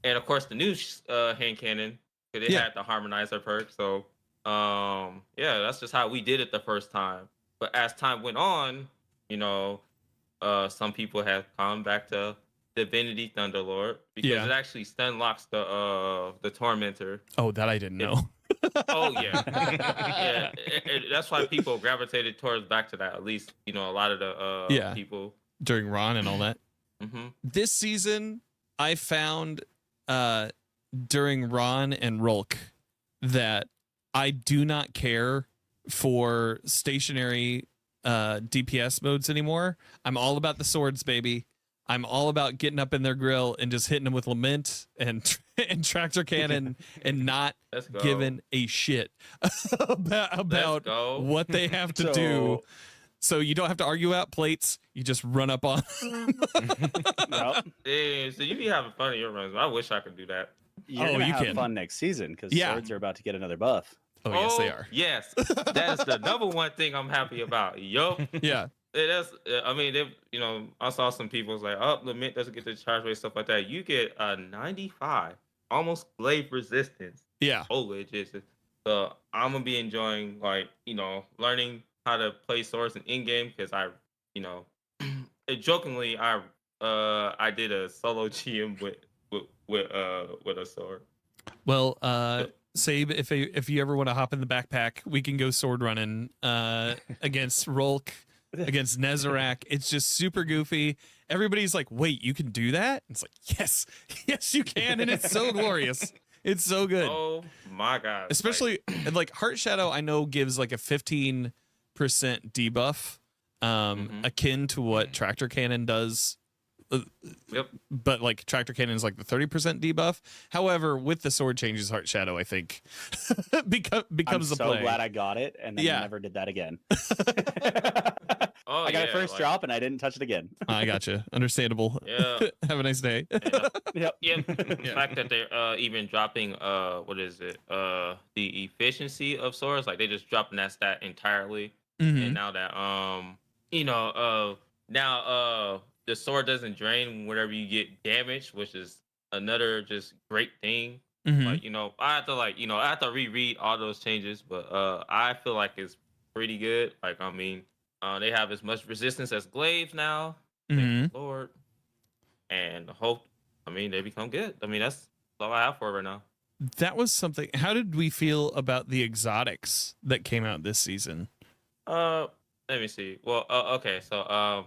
S4: of course the new hand cannon because it had the harmonizer perk. So yeah, that's just how we did it the first time. But as time went on, some people have come back to Divinity Thunderlord because it actually stun locks the tormentor.
S1: Oh, that I didn't know.
S4: Oh yeah, yeah. That's why people gravitated towards back to that. At least a lot of the people
S1: during Ron and all that.
S4: Mm-hmm.
S1: This season, I found during Ron and Rolk that I do not care for stationary DPS modes anymore. I'm all about the swords, baby. I'm all about getting up in their grill and just hitting them with lament and tractor cannon and not giving a shit about what they have to do. So you don't have to argue out plates. You just run up on.
S4: Yep. Yeah, so you be having fun in your runs. I wish I could do that.
S3: You're gonna have fun next season because swords are about to get another buff.
S1: Oh, yes, they are.
S4: Yes, that's the number one thing I'm happy about. Yup.
S1: Yeah.
S4: That's. I mean, I saw some people was like, "Oh, Lament doesn't get the charge rate, stuff like that." You get a 95, almost Glaive resistance.
S1: Yeah.
S4: Foliage is. So I'm gonna be enjoying learning how to play swords in game because jokingly I did a solo GM with a sword.
S1: Well, Sabe, if you ever want to hop in the backpack, we can go sword running against Rolk, against Nezarek. It's just super goofy. Everybody's like, wait, you can do that? It's like, yes, you can, and it's so glorious. It's so good.
S4: Oh my god!
S1: Especially like Heart Shadow, I know gives like a 15% debuff, akin to what Tractor Cannon does.
S4: Yep.
S1: But like Tractor Cannon is like the 30% debuff. However, with the sword changes, Heart Shadow, I think becomes the play.
S3: I'm so glad I got it, and then I never did that again. I got it first drop, and I didn't touch it again.
S1: I gotcha. Understandable.
S4: Yeah.
S1: Have a nice day.
S3: Yep.
S4: Yeah. The fact that they're even dropping what is it? The efficiency of swords, like they just dropping that stat entirely.
S1: Mm-hmm.
S4: And now that now the sword doesn't drain whenever you get damage, which is another just great thing.
S1: Mm-hmm.
S4: Like, I have to reread all those changes, but I feel like it's pretty good. Like, I mean, they have as much resistance as Glaive now. Thank the Lord. And hope, they become good. I mean, that's all I have for it right now.
S1: That was something. How did we feel about the exotics that came out this season?
S4: Let me see. Well, okay, so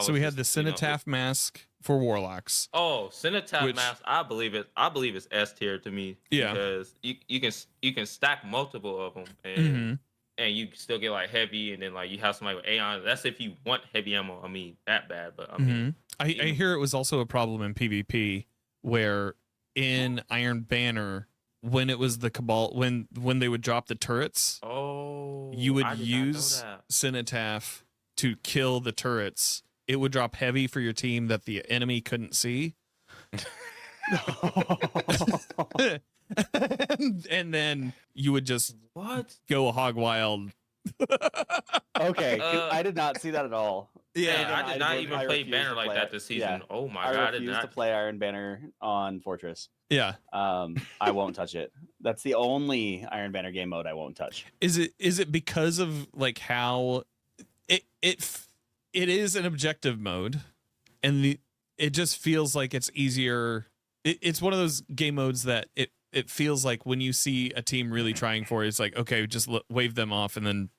S1: so we had the Cenotaph mask for Warlocks.
S4: Oh, Cenotaph mask. I believe it's S tier to me.
S1: Yeah,
S4: because you can stack multiple of them and you still get like heavy, and then like you have somebody with Aeon. That's if you want heavy ammo. I mean that bad, but I mean
S1: I hear it was also a problem in PvP where in Iron Banner when it was the Cabal, when they would drop the turrets,
S4: Oh,
S1: you would
S4: I did not know
S1: use
S4: that.
S1: Cenotaph to kill the turrets. It would drop heavy for your team that the enemy couldn't see. And then you would just
S4: What?
S1: go hog wild.
S3: Okay, 'cause I did not see that at all.
S1: Yeah,
S3: Again,
S4: I did not
S3: I
S4: even play
S3: refuse
S4: Banner
S3: to
S4: like
S3: play
S4: that
S3: it.
S4: this season.
S3: Yeah.
S4: Oh my
S3: I
S4: god, I did
S3: refuse to
S4: not.
S3: play Iron Banner on Fortress.
S1: Yeah.
S3: I won't touch it. That's the only Iron Banner game mode I won't touch.
S1: Is it because of like how it is an objective mode, and it just feels like it's easier. It's one of those game modes that it feels like when you see a team really trying for it, it's like, okay, just wave them off and then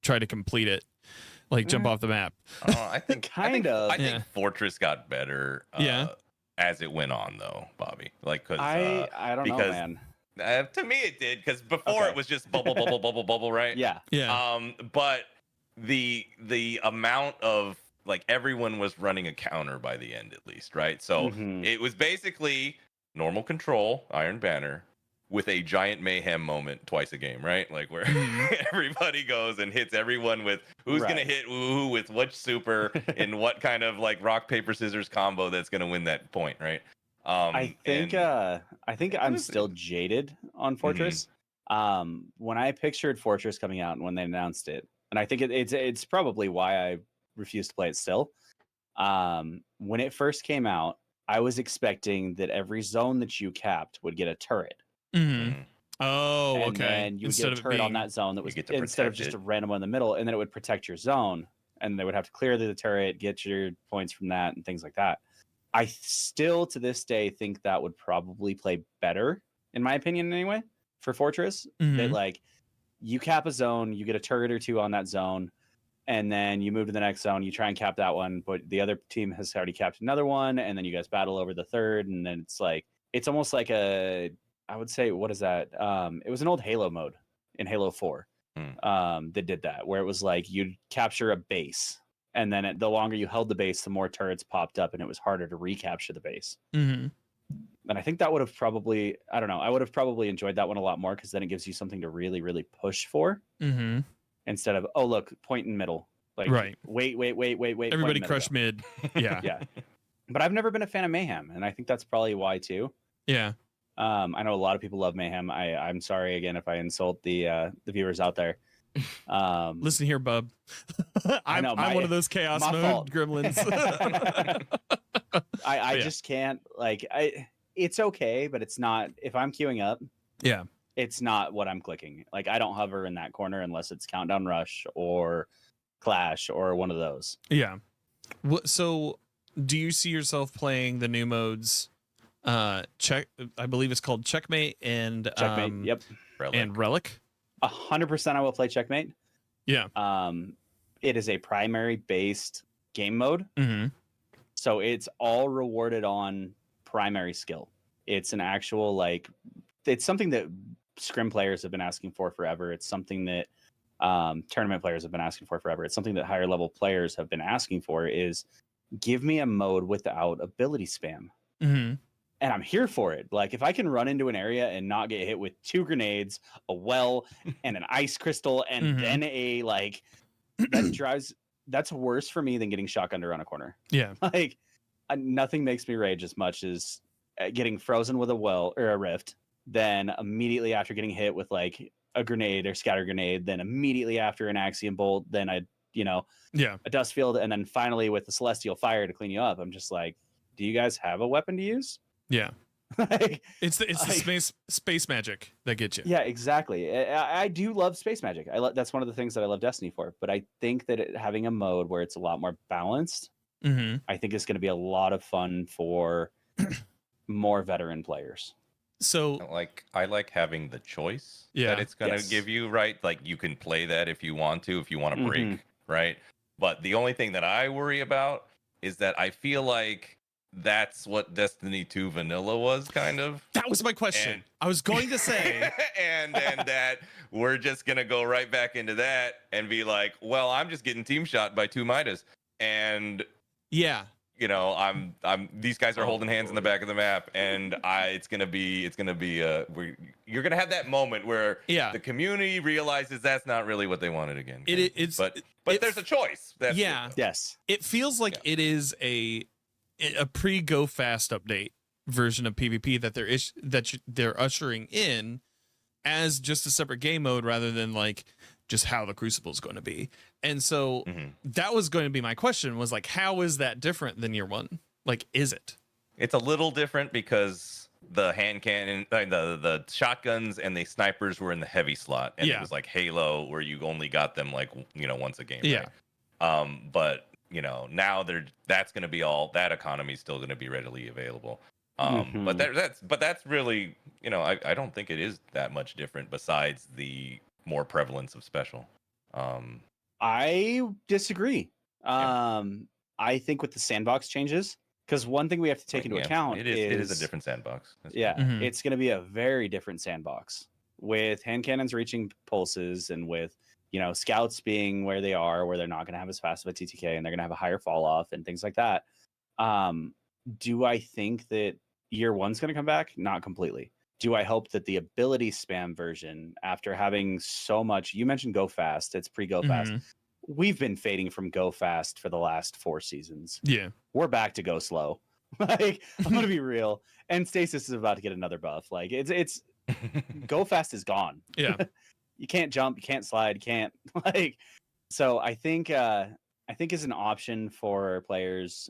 S1: try to complete it, like jump off the map.
S2: I think
S3: Kind
S2: I
S3: of.
S2: think
S1: Yeah.
S2: Fortress got better.
S1: Yeah.
S2: As it went on, though, Bobby. Like, cause
S3: I don't know,
S2: because
S3: man.
S2: to me it did, because before
S3: Okay.
S2: it was just bubble, bubble, bubble, bubble, right?
S3: Yeah.
S1: Yeah.
S2: But the amount of, like, everyone was running a counter by the end, at least, right? So
S3: Mhm.
S2: it was basically normal control, Iron Banner, with a giant mayhem moment twice a game, right? Like where everybody goes and hits everyone with who's gonna
S3: Right.
S2: hit who with which super in what kind of like rock paper scissors combo that's gonna win that point, right?
S3: I think I'm
S2: was-
S3: still jaded on Fortress. When I pictured Fortress coming out and when they announced it, and I think it's probably why I refuse to play it still. When it first came out, I was expecting that every zone that you capped would get a turret.
S1: Mm-hmm. Oh,
S3: And
S1: okay.
S3: then you would get a turret on that zone that was
S2: get to
S3: instead of
S2: protect
S3: just
S2: it.
S3: a random one in the middle, and then it would protect your zone, and they would have to clear the turret, get your points from that, and things like that. I still, to this day, think that would probably play better, in my opinion, anyway, for Fortress. That, like, you cap a zone, you get a turret or two on that zone, and then you move to the next zone, you try and cap that one, but the other team has already capped another one, and then you guys battle over the third, and then it's like, it's almost like I would say, what is that? It was an old Halo mode in Halo 4 that did that, where it was like you'd capture a base, and then the longer you held the base, the more turrets popped up, and it was harder to recapture the base.
S1: Mm-hmm.
S3: And I think that would have probably, I don't know, I would have probably enjoyed that one a lot more, because then it gives you something to really, really push for
S1: Mm-hmm.
S3: instead of, oh, look, point in middle. Like,
S1: Right.
S3: wait.
S1: Everybody crush mid. Yeah.
S3: Yeah. But I've never been a fan of Mayhem, and I think that's probably why too.
S1: Yeah.
S3: I know a lot of people love Mayhem. I'm sorry again if I insult the viewers out there.
S1: Listen here, bub. I'm
S3: know,
S1: one of those chaos
S3: my
S1: mode
S3: fault.
S1: gremlins.
S3: I
S1: Yeah.
S3: just can't, like, it's okay, but it's not, if I'm queuing up,
S1: Yeah.
S3: it's not what I'm clicking. Like, I don't hover in that corner unless it's Countdown Rush or Clash or one of those.
S1: Yeah. So, do you see yourself playing the new modes? Check. I believe it's called Checkmate and
S3: Checkmate. Yep.
S2: Relic.
S1: and Relic.
S3: 100% I will play Checkmate.
S1: Yeah.
S3: It is a primary based game mode.
S1: Mm-hmm.
S3: So it's all rewarded on primary skill. It's an actual, like, it's something that scrim players have been asking for forever. It's something that tournament players have been asking for forever. It's something that higher level players have been asking for, is give me a mode without ability spam.
S1: Mm-hmm.
S3: And I'm here for it. Like, if I can run into an area and not get hit with 2 grenades, a well, and an ice crystal, and then a, like, that's worse for me than getting shotgunned around a corner.
S1: Yeah.
S3: Like, nothing makes me rage as much as getting frozen with a well or a rift, then immediately after getting hit with, like, a grenade or scatter grenade, then immediately after an axiom bolt, then a dust field, and then finally with the celestial fire to clean you up. I'm just like, do you guys have a weapon to use?
S1: Yeah.
S3: Like,
S1: It's the space magic that gets you.
S3: yeah, exactly. I do love space magic. That's one of the things that I love Destiny for. But I think that having a mode where it's a lot more balanced,
S1: Mm-hmm.
S3: I think is going to be a lot of fun for more veteran players.
S1: So
S2: I like having the choice
S1: Yeah.
S2: that it's gonna
S3: Yes.
S2: give you, right? Like, you can play that if you want to break,
S3: Mhm.
S2: right? But the only thing that I worry about is that I feel like that's what Destiny 2 vanilla was, kind of.
S1: that was my question.
S2: And-
S1: I was going to say.
S2: and that we're just gonna go right back into that and be like, well, I'm just getting team shot by 2 Midas. And
S1: Yeah.
S2: I'm these guys are
S4: Oh,
S2: holding hands in the
S4: boy.
S2: back of the map, and it's gonna be you're gonna have that moment where
S1: Yeah.
S2: the community realizes that's not really what they wanted again. But
S1: it-
S2: there's a choice. That's
S1: yeah.
S2: it,
S3: Yes.
S1: It feels like it is a pre-go fast update version of PvP that they're ushering in as just a separate game mode rather than like just how the Crucible is going to be. And so that was going to be my question, was like, how is that different than year one? Like, is it?
S2: It's a little different because the hand cannon, the shotguns and the snipers were in the heavy slot, and it was like Halo, where you only got them like once a game.
S1: Yeah.
S2: Right? But now that's going to be all that economy is still going to be readily available. But that's really I don't think it is that much different besides the more prevalence of special.
S3: I disagree.
S2: Yeah.
S3: I think with the sandbox changes, because one thing we have to take into account
S2: it is a different sandbox.
S3: It's going to be a very different sandbox with hand cannons reaching pulses and with scouts being where they are, where they're not going to have as fast of a TTK and they're going to have a higher fall off and things like that. Do I think that year one's going to come back? Not completely. Do I hope that the ability spam version, after having so much, you mentioned go fast, it's pre-go fast. We've been fading from go fast for the last 4 seasons.
S1: Yeah.
S3: We're back to go slow. Like, I'm going to be real. And Stasis is about to get another buff. Like, it's go fast is gone.
S1: Yeah.
S3: You can't jump, you can't slide, you can't like. So I think as an option for players,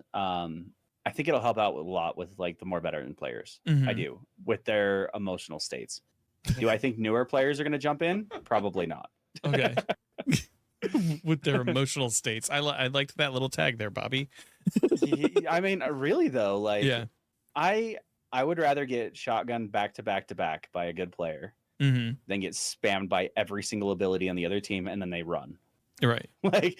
S3: I think it'll help out a lot with like the more veteran players. I do, with their emotional states. Do I think newer players are going to jump in? Probably not.
S1: Okay. With their emotional states. I liked that little tag there, Bobby.
S3: I mean, really though, like,
S1: Yeah.
S3: I would rather get shotgun back to back to back by a good player than get spammed by every single ability on the other team and then they run.
S1: Right.
S3: Like,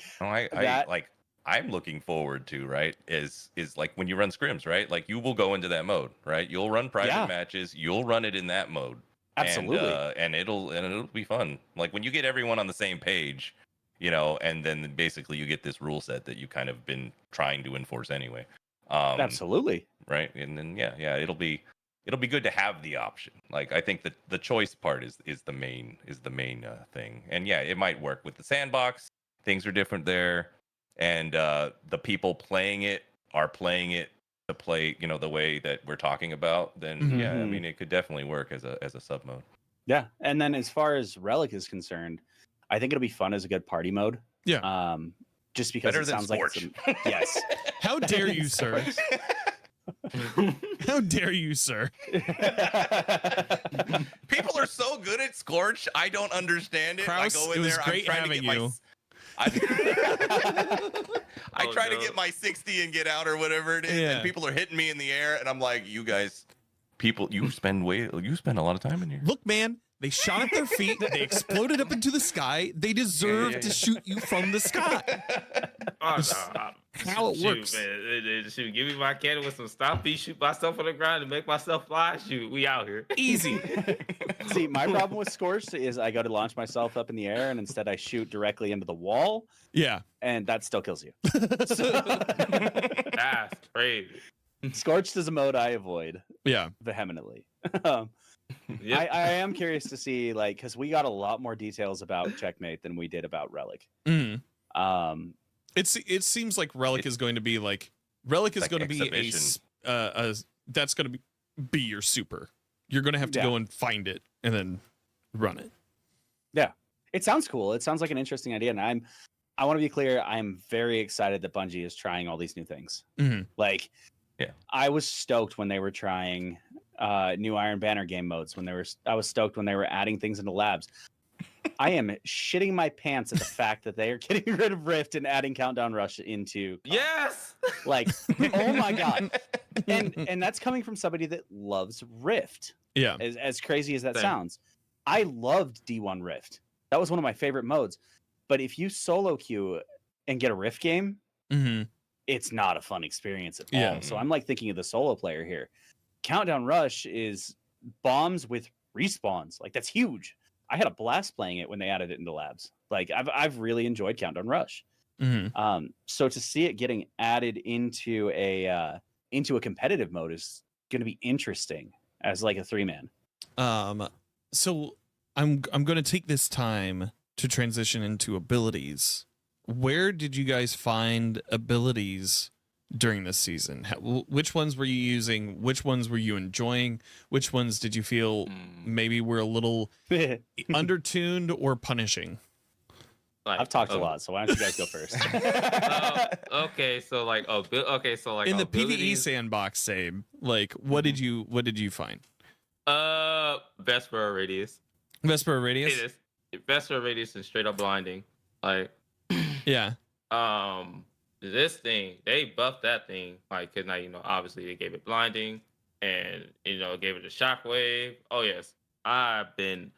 S2: I'm looking forward to, right, is like when you run scrims, right? Like you will go into that mode, right? You'll run private matches, you'll run it in that mode.
S3: Absolutely.
S2: And it'll be fun. Like when you get everyone on the same page, and then basically you get this rule set that you kind of been trying to enforce anyway.
S3: Absolutely.
S2: Right. And then it'll be good to have the option. Like I think that the choice part is the main thing. And yeah, it might work with the sandbox. Things are different there. And the people playing it are playing it to play, the way that we're talking about, then I mean, it could definitely work as a sub mode.
S3: Yeah. And then as far as Relic is concerned, I think it'll be fun as a good party mode.
S1: Yeah.
S3: Just because
S2: Better
S3: it
S2: than
S3: sounds like
S2: Scorch.
S3: yes.
S1: How dare you, sir? How dare you, sir?
S2: People are so good at Scorch. I don't understand it.
S1: Kraus,
S2: I go in
S1: it was
S2: there.
S1: great
S2: I'm trying
S1: having
S2: to get
S1: you.
S2: I try to get my 60 and get out or whatever it is, and people are hitting me in the air, and I'm like, you guys, you spend a lot of time in here.
S1: Look, man, they shot at their feet. They exploded up into the sky. They deserve to shoot you from the sky.
S4: Oh,
S1: How it works.
S4: Man. Shoot, give me my cannon with some stompy, shoot myself on the ground and make myself fly. Shoot, we out here.
S1: Easy.
S3: See, my problem with Scorch is I go to launch myself up in the air and instead I shoot directly into the wall.
S1: Yeah.
S3: And that still kills you.
S4: That's crazy.
S3: Scorched is a mode I avoid.
S1: Yeah.
S3: Vehemently.
S4: Yep.
S3: I am curious to see, like, because we got a lot more details about Checkmate than we did about Relic.
S1: It seems like Relic is going to be like going to be
S2: exhibition.
S1: that's going to be your super. You're going to have to go and find it and then run it.
S3: Yeah, it sounds cool. It sounds like an interesting idea, and I want to be clear. I'm very excited that Bungie is trying all these new things. Like, I was stoked when they were trying new Iron Banner game modes. I was stoked when they were adding things into labs. I am shitting my pants at the fact that they are getting rid of Rift and adding Countdown Rush into
S4: Yes.
S3: like, oh my god. And that's coming from somebody that loves Rift.
S1: Yeah.
S3: As crazy as that
S4: Same.
S3: sounds. I loved D1 Rift. That was one of my favorite modes. But if you solo queue and get a Rift game, it's not a fun experience at all.
S1: Yeah.
S3: So I'm like thinking of the solo player here. Countdown Rush is bombs with respawns. Like, that's huge. I had a blast playing it when they added it into labs. Like, I've really enjoyed Countdown Rush. So to see it getting added into a competitive mode is going to be interesting as like a 3-man.
S1: So I'm going to take this time to transition into abilities. Where did you guys find abilities during this season? Which ones were you using? Which ones were you enjoying? Which ones did you feel maybe were a little undertuned or punishing?
S4: Like,
S3: I've talked a lot, so why don't you guys go first?
S4: Okay, so like
S1: In the PvE
S4: abilities,
S1: sandbox, Sabe, like what did you find?
S4: Vesper Radius.
S1: Vesper Radius?
S4: It is Vesper Radius and straight up blinding. Like
S1: Yeah.
S4: this thing, they buffed that thing, like, cause now, obviously they gave it blinding and, gave it a shockwave. Oh yes. I've been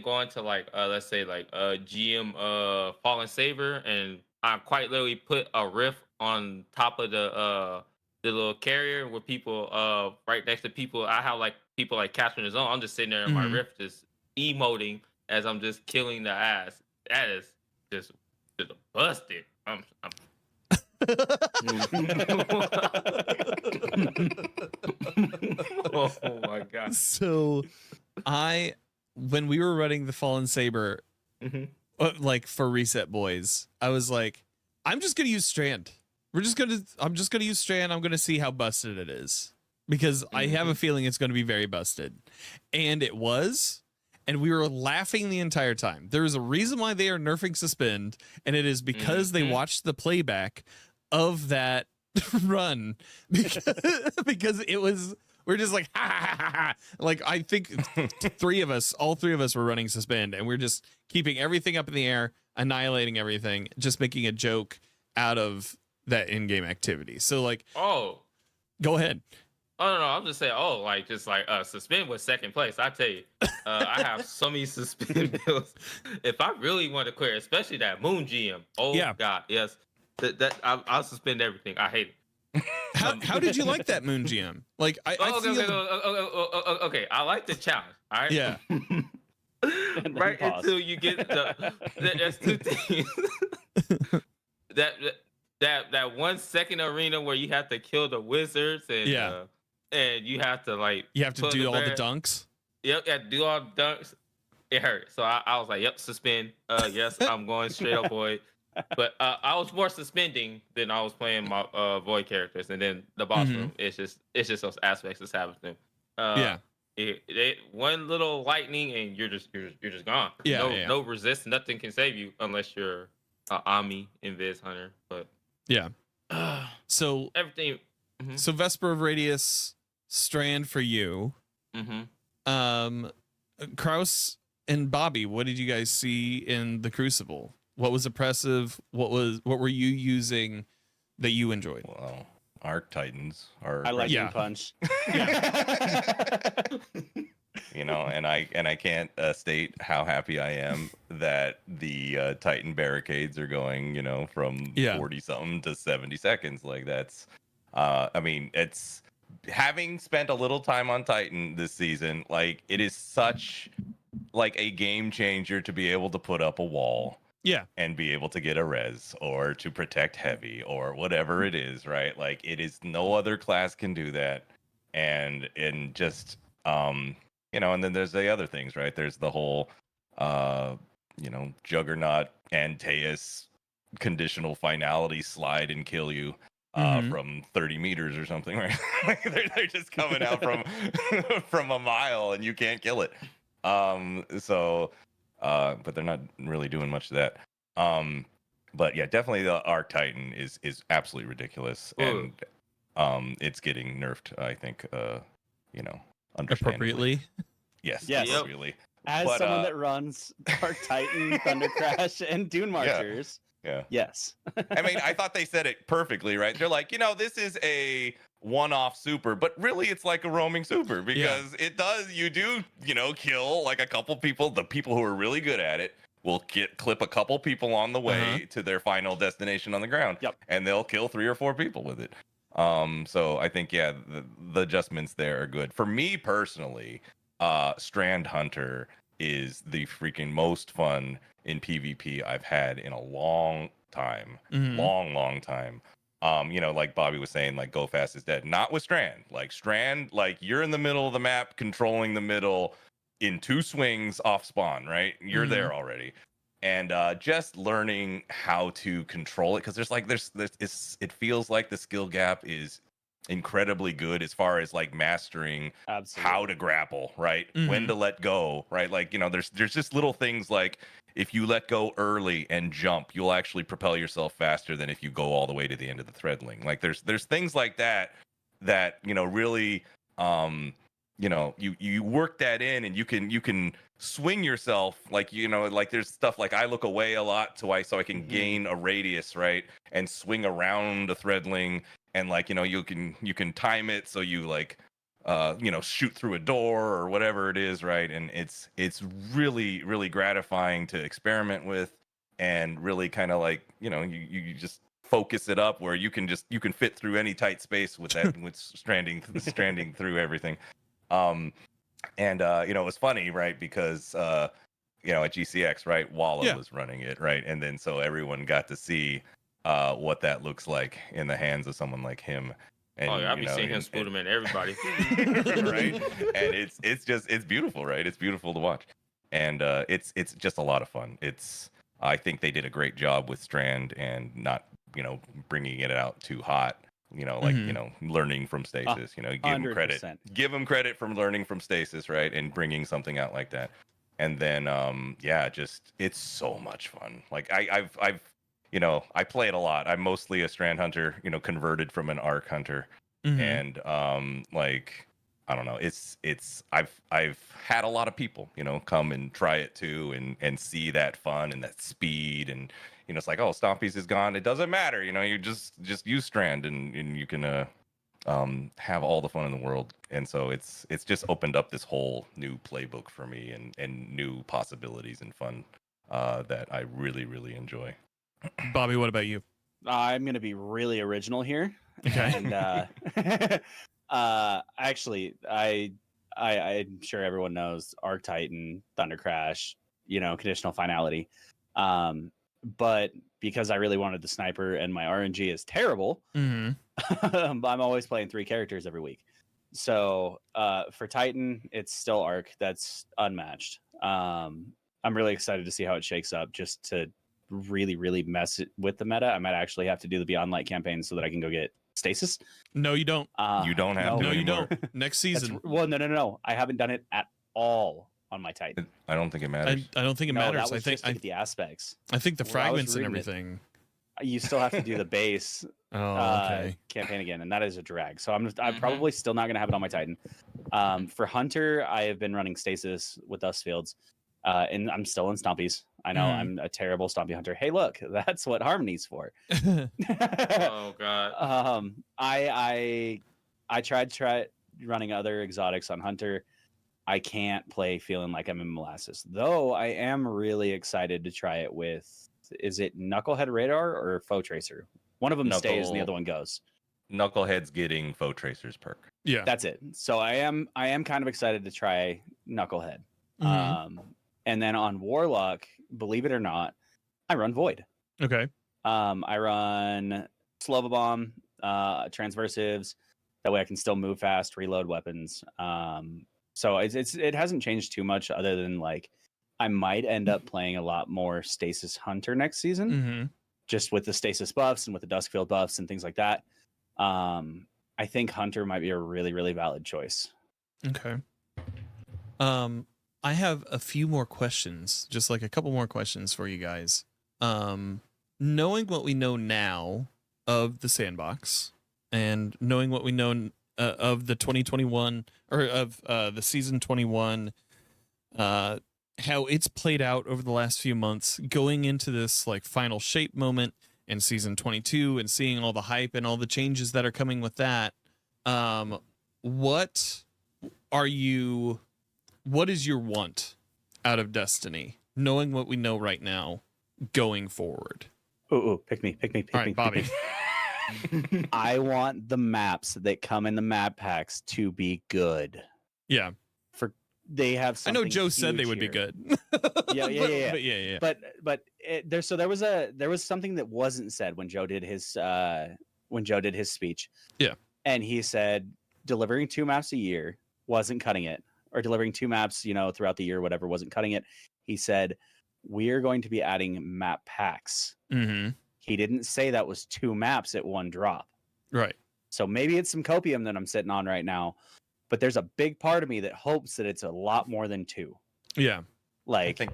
S4: going to like, let's say like GM Fallen Saber, and I quite literally put a rift on top of the little carrier with people right next to people. I have like people like capturing the zone. I'm just sitting there in my rift just emoting as I'm just killing the ass. That is just busted. I'm oh my god.
S1: So when we were running the Fallen Saber, like for Reset Boys, I was like, I'm just gonna use Strand. I'm just gonna use Strand. I'm gonna see how busted it is, because I have a feeling it's gonna be very busted. And it was, and we were laughing the entire time. There is a reason why they are nerfing Suspend, and it is because they watched the playback of that run, because it was, we're just like, ha, ha, ha, ha. Like, I think all three of us were running Suspend, and we're just keeping everything up in the air, annihilating everything, just making a joke out of that in-game activity. So like, go ahead.
S4: Oh no, I'm just saying. Oh, like just like Suspend was second place. I tell you, I have so many Suspend builds. If I really want to clear, especially that Moon GM. Oh yeah. God, yes. I'll suspend everything. I hate it.
S1: How did you like that Moon GM? Like
S4: okay. I like the challenge. All right.
S1: Yeah.
S4: Right until you get there's two things. that 1 second arena where you have to kill the wizards and and you have to like
S1: do all the dunks.
S4: Yep, yeah, do all the dunks. It hurt. So I was like, yep, suspend. Yes, I'm going straight up void. But I was more suspending than I was playing my void characters, and then the boss room. It's just those aspects that's happening. One little lightning and you're just gone. No resist, nothing can save you unless you're Ami Invis Hunter. But
S1: so
S4: everything.
S1: So Vesper of Radius, Strand for you. Kraus and Bobby, what did you guys see in the Crucible? What was oppressive? What were you using that you enjoyed?
S2: Well, Arc Titans are.
S3: I like Punch.
S2: And I can't state how happy I am that the Titan barricades are going, from 40 something to 70 seconds. Like that's, I mean, it's having spent a little time on Titan this season. Like it is such like a game changer to be able to put up a wall.
S1: Yeah.
S2: And be able to get a res or to protect heavy or whatever it is, right? Like it is, no other class can do that. And just and then there's the other things, right? There's the whole Juggernaut Antaeus conditional finality slide and kill you from 30 meters or something, right? Like they're just coming out from a mile and you can't kill it. But they're not really doing much of that. But yeah, definitely the Arc Titan is absolutely ridiculous. And it's getting nerfed, I think,
S1: appropriately.
S2: Yes,
S3: yes,
S2: appropriately.
S3: As someone that runs Arc Titan, Thunder Crash, and Dune Marchers.
S2: Yeah.
S3: Yes.
S2: I mean, I thought they said it perfectly, right? They're like, this is a one-off super, but really it's like a roaming super because it does, you do, kill like a couple people. The people who are really good at it will clip a couple people on the way to their final destination on the ground.
S3: Yep.
S2: And they'll kill 3 or 4 people with it. So I think, the adjustments there are good. For me personally, Strand Hunter is the freaking most fun in PvP I've had in a long time.
S1: Mhm.
S2: Long time. Like Bobby was saying, like, go fast is dead. Not with Strand. Like Strand, like, you're in the middle of the map controlling the middle in 2 swings off spawn, right? You're there already. And just learning how to control it, because it feels like the skill gap is incredibly good as far as like mastering
S3: Absolutely.
S2: how to grapple, right? When to let go, right? Like, there's just little things like, if you let go early and jump, you'll actually propel yourself faster than if you go all the way to the end of the threadling. Like, there's things like that really, you work that in, and you can swing yourself, like, like, there's stuff like, I look away a lot so I can gain a radius, right, and swing around the threadling, and like, you can time it so you like shoot through a door or whatever it is, right? And it's really, really gratifying to experiment with, and really kind of like, you just focus it up where you can fit through any tight space with that with stranding through everything. It was funny, right? Because at GCX, right, Walla was running it, right? And then so everyone got to see what that looks like in the hands of someone like him. And
S4: I'll be seeing him spoon him in everybody.
S2: Right? And it's beautiful, right? It's beautiful to watch. And it's just a lot of fun. I think they did a great job with Strand, and not, bringing it out too hot. Learning from stasis, give them credit from learning from stasis, right? And bringing something out like that. And then, just, it's so much fun. Like, I've I play it a lot. I'm mostly a Strand hunter, converted from an Arc hunter. And, like, I don't know, I've had a lot of people, come and try it too, and see that fun and that speed, and, it's like, oh, Stompies is gone. It doesn't matter. You just use Strand, and you can have all the fun in the world. And so it's just opened up this whole new playbook for me, and new possibilities and fun that I really, really enjoy.
S1: Bobby, what about you?
S3: I'm going to be really original here.
S1: Okay.
S3: And actually, I'm sure everyone knows Arc Titan, Thunder Crash, conditional finality. But because I really wanted the sniper and my RNG is terrible, I'm always playing 3 characters every week. So for Titan, it's still Arc. That's unmatched. I'm really excited to see how it shakes up, just to really, really mess it with the meta. I might actually have to do the Beyond Light campaign so that I can go get stasis.
S1: No, you don't.
S2: You don't have to
S1: No, you
S2: anymore.
S1: don't. Next season.
S3: No. I haven't done it at all on my Titan.
S2: I don't think it matters.
S1: I don't think it matters.
S3: That was just to get the aspects.
S1: I think the fragments and
S3: reading it.
S1: everything.
S3: You still have to do the base
S1: okay.
S3: campaign again, and that is a drag. So I'm probably still not going to have it on my Titan. For Hunter, I have been running stasis with Dustfields, and I'm still in Stompies. I know I'm a terrible Stompy hunter. Hey, look, that's what Harmony's for.
S4: Oh God.
S3: I tried running other exotics on Hunter. I can't play feeling like I'm in molasses, though. I am really excited to try it with, is it Knucklehead Radar or Foe Tracer? One of them stays and the other one goes.
S2: Knucklehead's getting Foe Tracer's perk.
S1: Yeah,
S3: that's it. So I am kind of excited to try Knucklehead. And then on Warlock, believe it or not, I run Void.
S1: Okay.
S3: I run Slova Bomb, Transversives. That way I can still move fast, reload weapons. So it hasn't changed too much, other than like I might end up playing a lot more Stasis Hunter next season, just with the Stasis buffs and with the Duskfield buffs and things like that. I think Hunter might be a really, really valid choice.
S1: Okay. I have a few more questions, just like a couple more questions for you guys. Knowing what we know now of the sandbox, and knowing what we know of the 2021 or of the season 21, how it's played out over the last few months, going into this like final shape moment in season 22, and seeing all the hype and all the changes that are coming with that. What is your want out of Destiny, knowing what we know right now going forward?
S3: Ooh, pick me.
S1: All right, Bobby.
S3: I want the maps that come in the map packs to be good.
S1: Yeah.
S3: they have
S1: I
S3: something
S1: know Joe said they
S3: huge
S1: would be
S3: here.
S1: good.
S3: Yeah.
S1: But yeah.
S3: But there was something that wasn't said when Joe did his speech.
S1: Yeah.
S3: And he said delivering 2 maps a year wasn't cutting it, or delivering 2 maps, throughout the year, whatever, wasn't cutting it. He said we are going to be adding map packs.
S1: Mm-hmm.
S3: He didn't say that was 2 maps at one drop.
S1: Right.
S3: So maybe it's some copium that I'm sitting on right now, but there's a big part of me that hopes that it's a lot more than 2.
S1: Yeah.
S3: Like,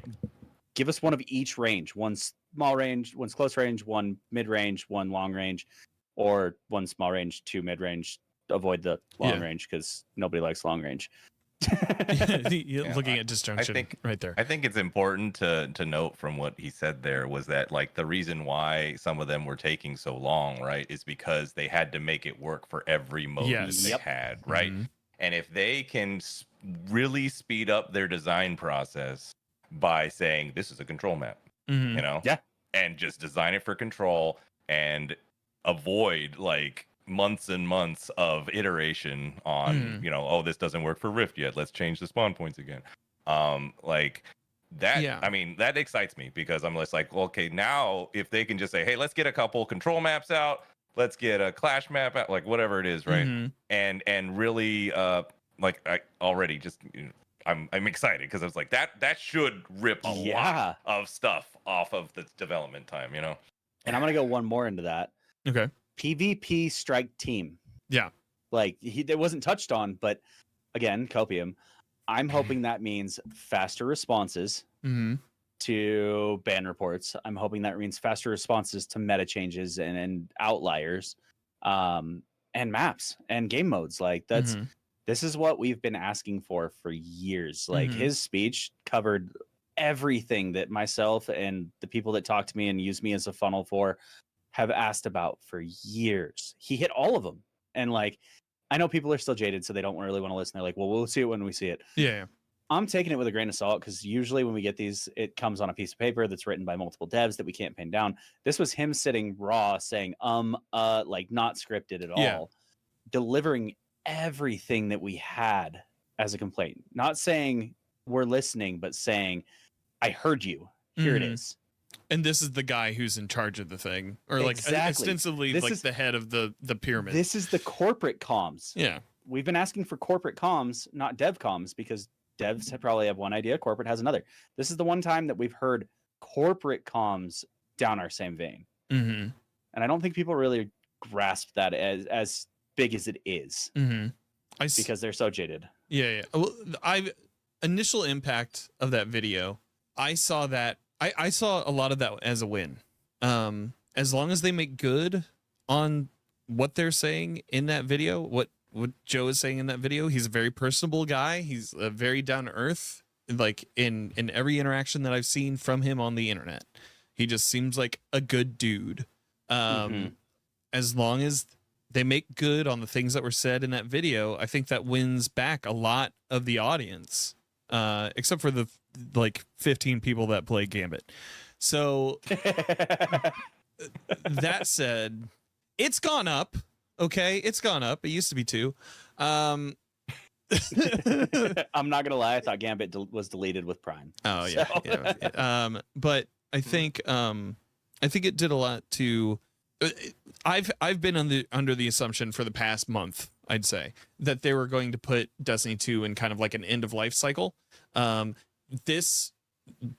S3: give us one of each range. One small range, one's close range, one mid range, one long range, or one small range, 2 mid range. Avoid the long range because nobody likes long range.
S1: Looking at disjunction right there.
S2: I think it's important to note from what he said there was that, like, the reason why some of them were taking so long, right, is because they had to make it work for every mode that they had, right?
S1: Mm-hmm.
S2: And if they can really speed up their design process by saying this is a control map,
S1: Mm-hmm.
S2: and just design it for control and avoid like months and months of iteration on oh, this doesn't work for Rift yet, let's change the spawn points again, like that. I mean, that excites me because I'm just like, well, okay, now if they can just say, hey, let's get a couple control maps out, let's get a clash map out, like whatever it is, right?
S1: Mm-hmm.
S2: And really like I already just I'm excited because I was like that should rip a lot of stuff off of the development time,
S3: And I'm gonna go one more into that.
S1: Okay.
S3: PvP strike team.
S1: Yeah.
S3: Like it wasn't touched on, but again, copium. I'm hoping that means faster responses to ban reports. I'm hoping that means faster responses to meta changes and outliers, and maps and game modes. Like this is what we've been asking for years. Like his speech covered everything that myself and the people that talk to me and use me as a funnel for have asked about for years. He hit all of them. And like, I know people are still jaded, so they don't really want to listen. They're like, well, we'll see it when we see it.
S1: Yeah.
S3: I'm taking it with a grain of salt because usually when we get these, it comes on a piece of paper that's written by multiple devs that we can't pin down. This was him sitting raw saying, like not scripted at all, delivering everything that we had as a complaint. Not saying we're listening, but saying, I heard you. Here it is.
S1: And this is the guy who's in charge of the thing, or like ostensibly this like the head of the pyramid.
S3: This is the corporate comms.
S1: Yeah.
S3: We've been asking for corporate comms, not dev comms, because devs probably have one idea, corporate has another. This is the one time that we've heard corporate comms down our same vein.
S1: Mm-hmm.
S3: And I don't think people really grasp that as big as it is.
S1: Mm-hmm.
S3: Because they're so jaded.
S1: Yeah. Well, initial impact of that video, I saw that. I saw a lot of that as a win. As long as they make good on what they're saying in that video, what Joe is saying in that video, he's a very personable guy. He's a very down to earth, like in every interaction that I've seen from him on the internet. He just seems like a good dude. As long as they make good on the things that were said in that video, I think that wins back a lot of the audience, except for the like 15 people that play Gambit. So that said, it's gone up. Okay, it's gone up. It used to be 2.
S3: I'm not gonna lie, I thought Gambit was deleted with Prime.
S1: Oh yeah, so. Yeah. But I think it did a lot to. I've been under the assumption for the past month, I'd say, that they were going to put Destiny 2 in kind of like an end of life cycle. This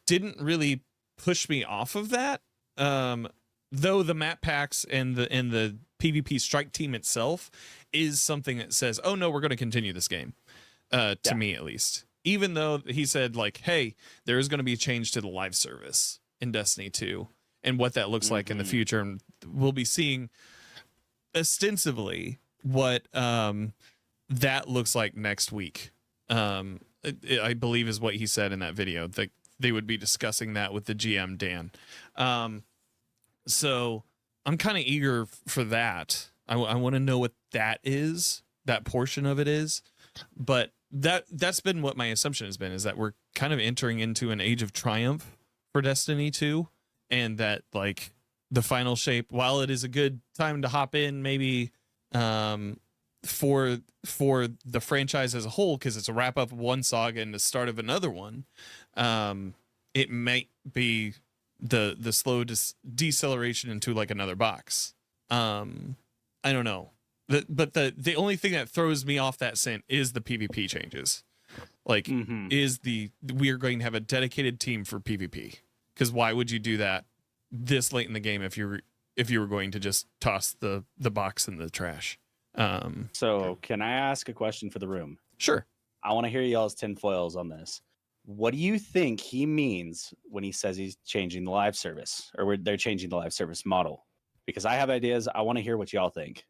S1: didn't really push me off of that, though the map packs and the PvP strike team itself is something that says, oh no, we're going to continue this game, to me at least. Even though he said like, hey, there is going to be a change to the live service in Destiny 2 and what that looks like in the future, and we'll be seeing ostensibly what that looks like next week. I believe is what he said in that video, that they would be discussing that with the GM Dan. So I'm kind of eager for that. I want to know what that is, that portion of it is. But that's been what my assumption has been, is that we're kind of entering into an age of triumph for Destiny 2, and that like the final shape, while it is a good time to hop in, maybe for the franchise as a whole, because it's a wrap up of one saga and the start of another one, it might be the slow deceleration into like another box. I don't know. But the only thing that throws me off that scent is the PvP changes. Like, we are going to have a dedicated team for PvP. Because why would you do that this late in the game if you were going to just toss the box in the trash?
S3: So can I ask a question for the room?
S1: Sure.
S3: I want to hear y'all's tinfoils on this. What do you think he means when he says he's changing the live service, or they're changing the live service model? Because I have ideas. I want to hear what y'all think.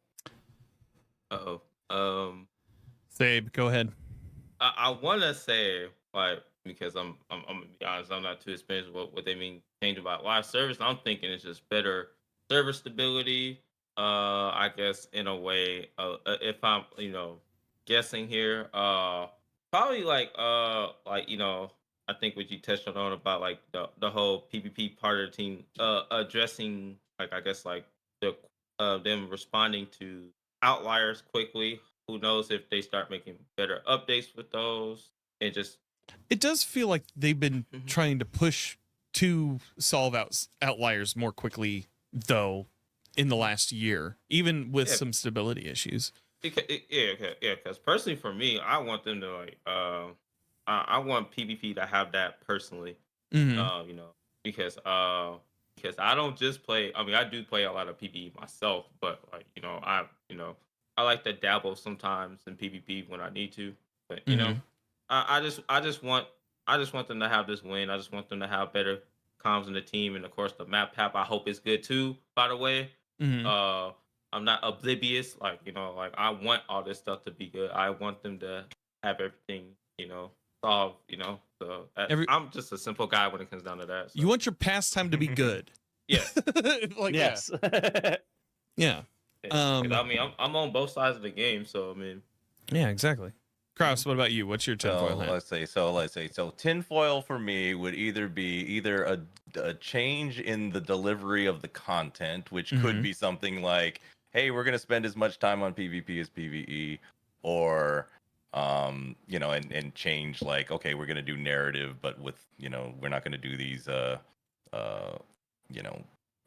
S1: Sabe, go ahead.
S4: I want to say, like, because I'm gonna be honest, I'm not too experienced with what they mean change about live service. I'm thinking it's just better server stability. I guess in a way, if I'm guessing here, probably like I think what you touched on about like the whole PvP part of the team, addressing like I guess like the them responding to outliers quickly. Who knows if they start making better updates with those and just.
S1: It does feel like they've been trying to push to solve outliers more quickly, though, in the last year, even with some stability issues.
S4: Because personally, for me, I want them to like, I want PvP to have that personally, because I don't just play. I mean, I do play a lot of PvE myself, but like I like to dabble sometimes in PvP when I need to, but I just want them to have this win. I just want them to have better comms in the team, and of course the map I hope is good too. By the way, I'm not oblivious. Like like I want all this stuff to be good. I want them to have everything solved. So I'm just a simple guy when it comes down to that. So.
S1: You want your pastime to be good.
S4: Yes.
S3: Like yes.
S1: Yeah.
S4: I mean, I'm on both sides of the game, so I mean.
S1: Yeah, exactly. Kraus, what about you? What's your tinfoil hat?
S2: Let's say tinfoil for me would either be a change in the delivery of the content, which could be something like, hey, we're gonna spend as much time on PvP as PvE, or and change like, okay, we're gonna do narrative, but with we're not gonna do these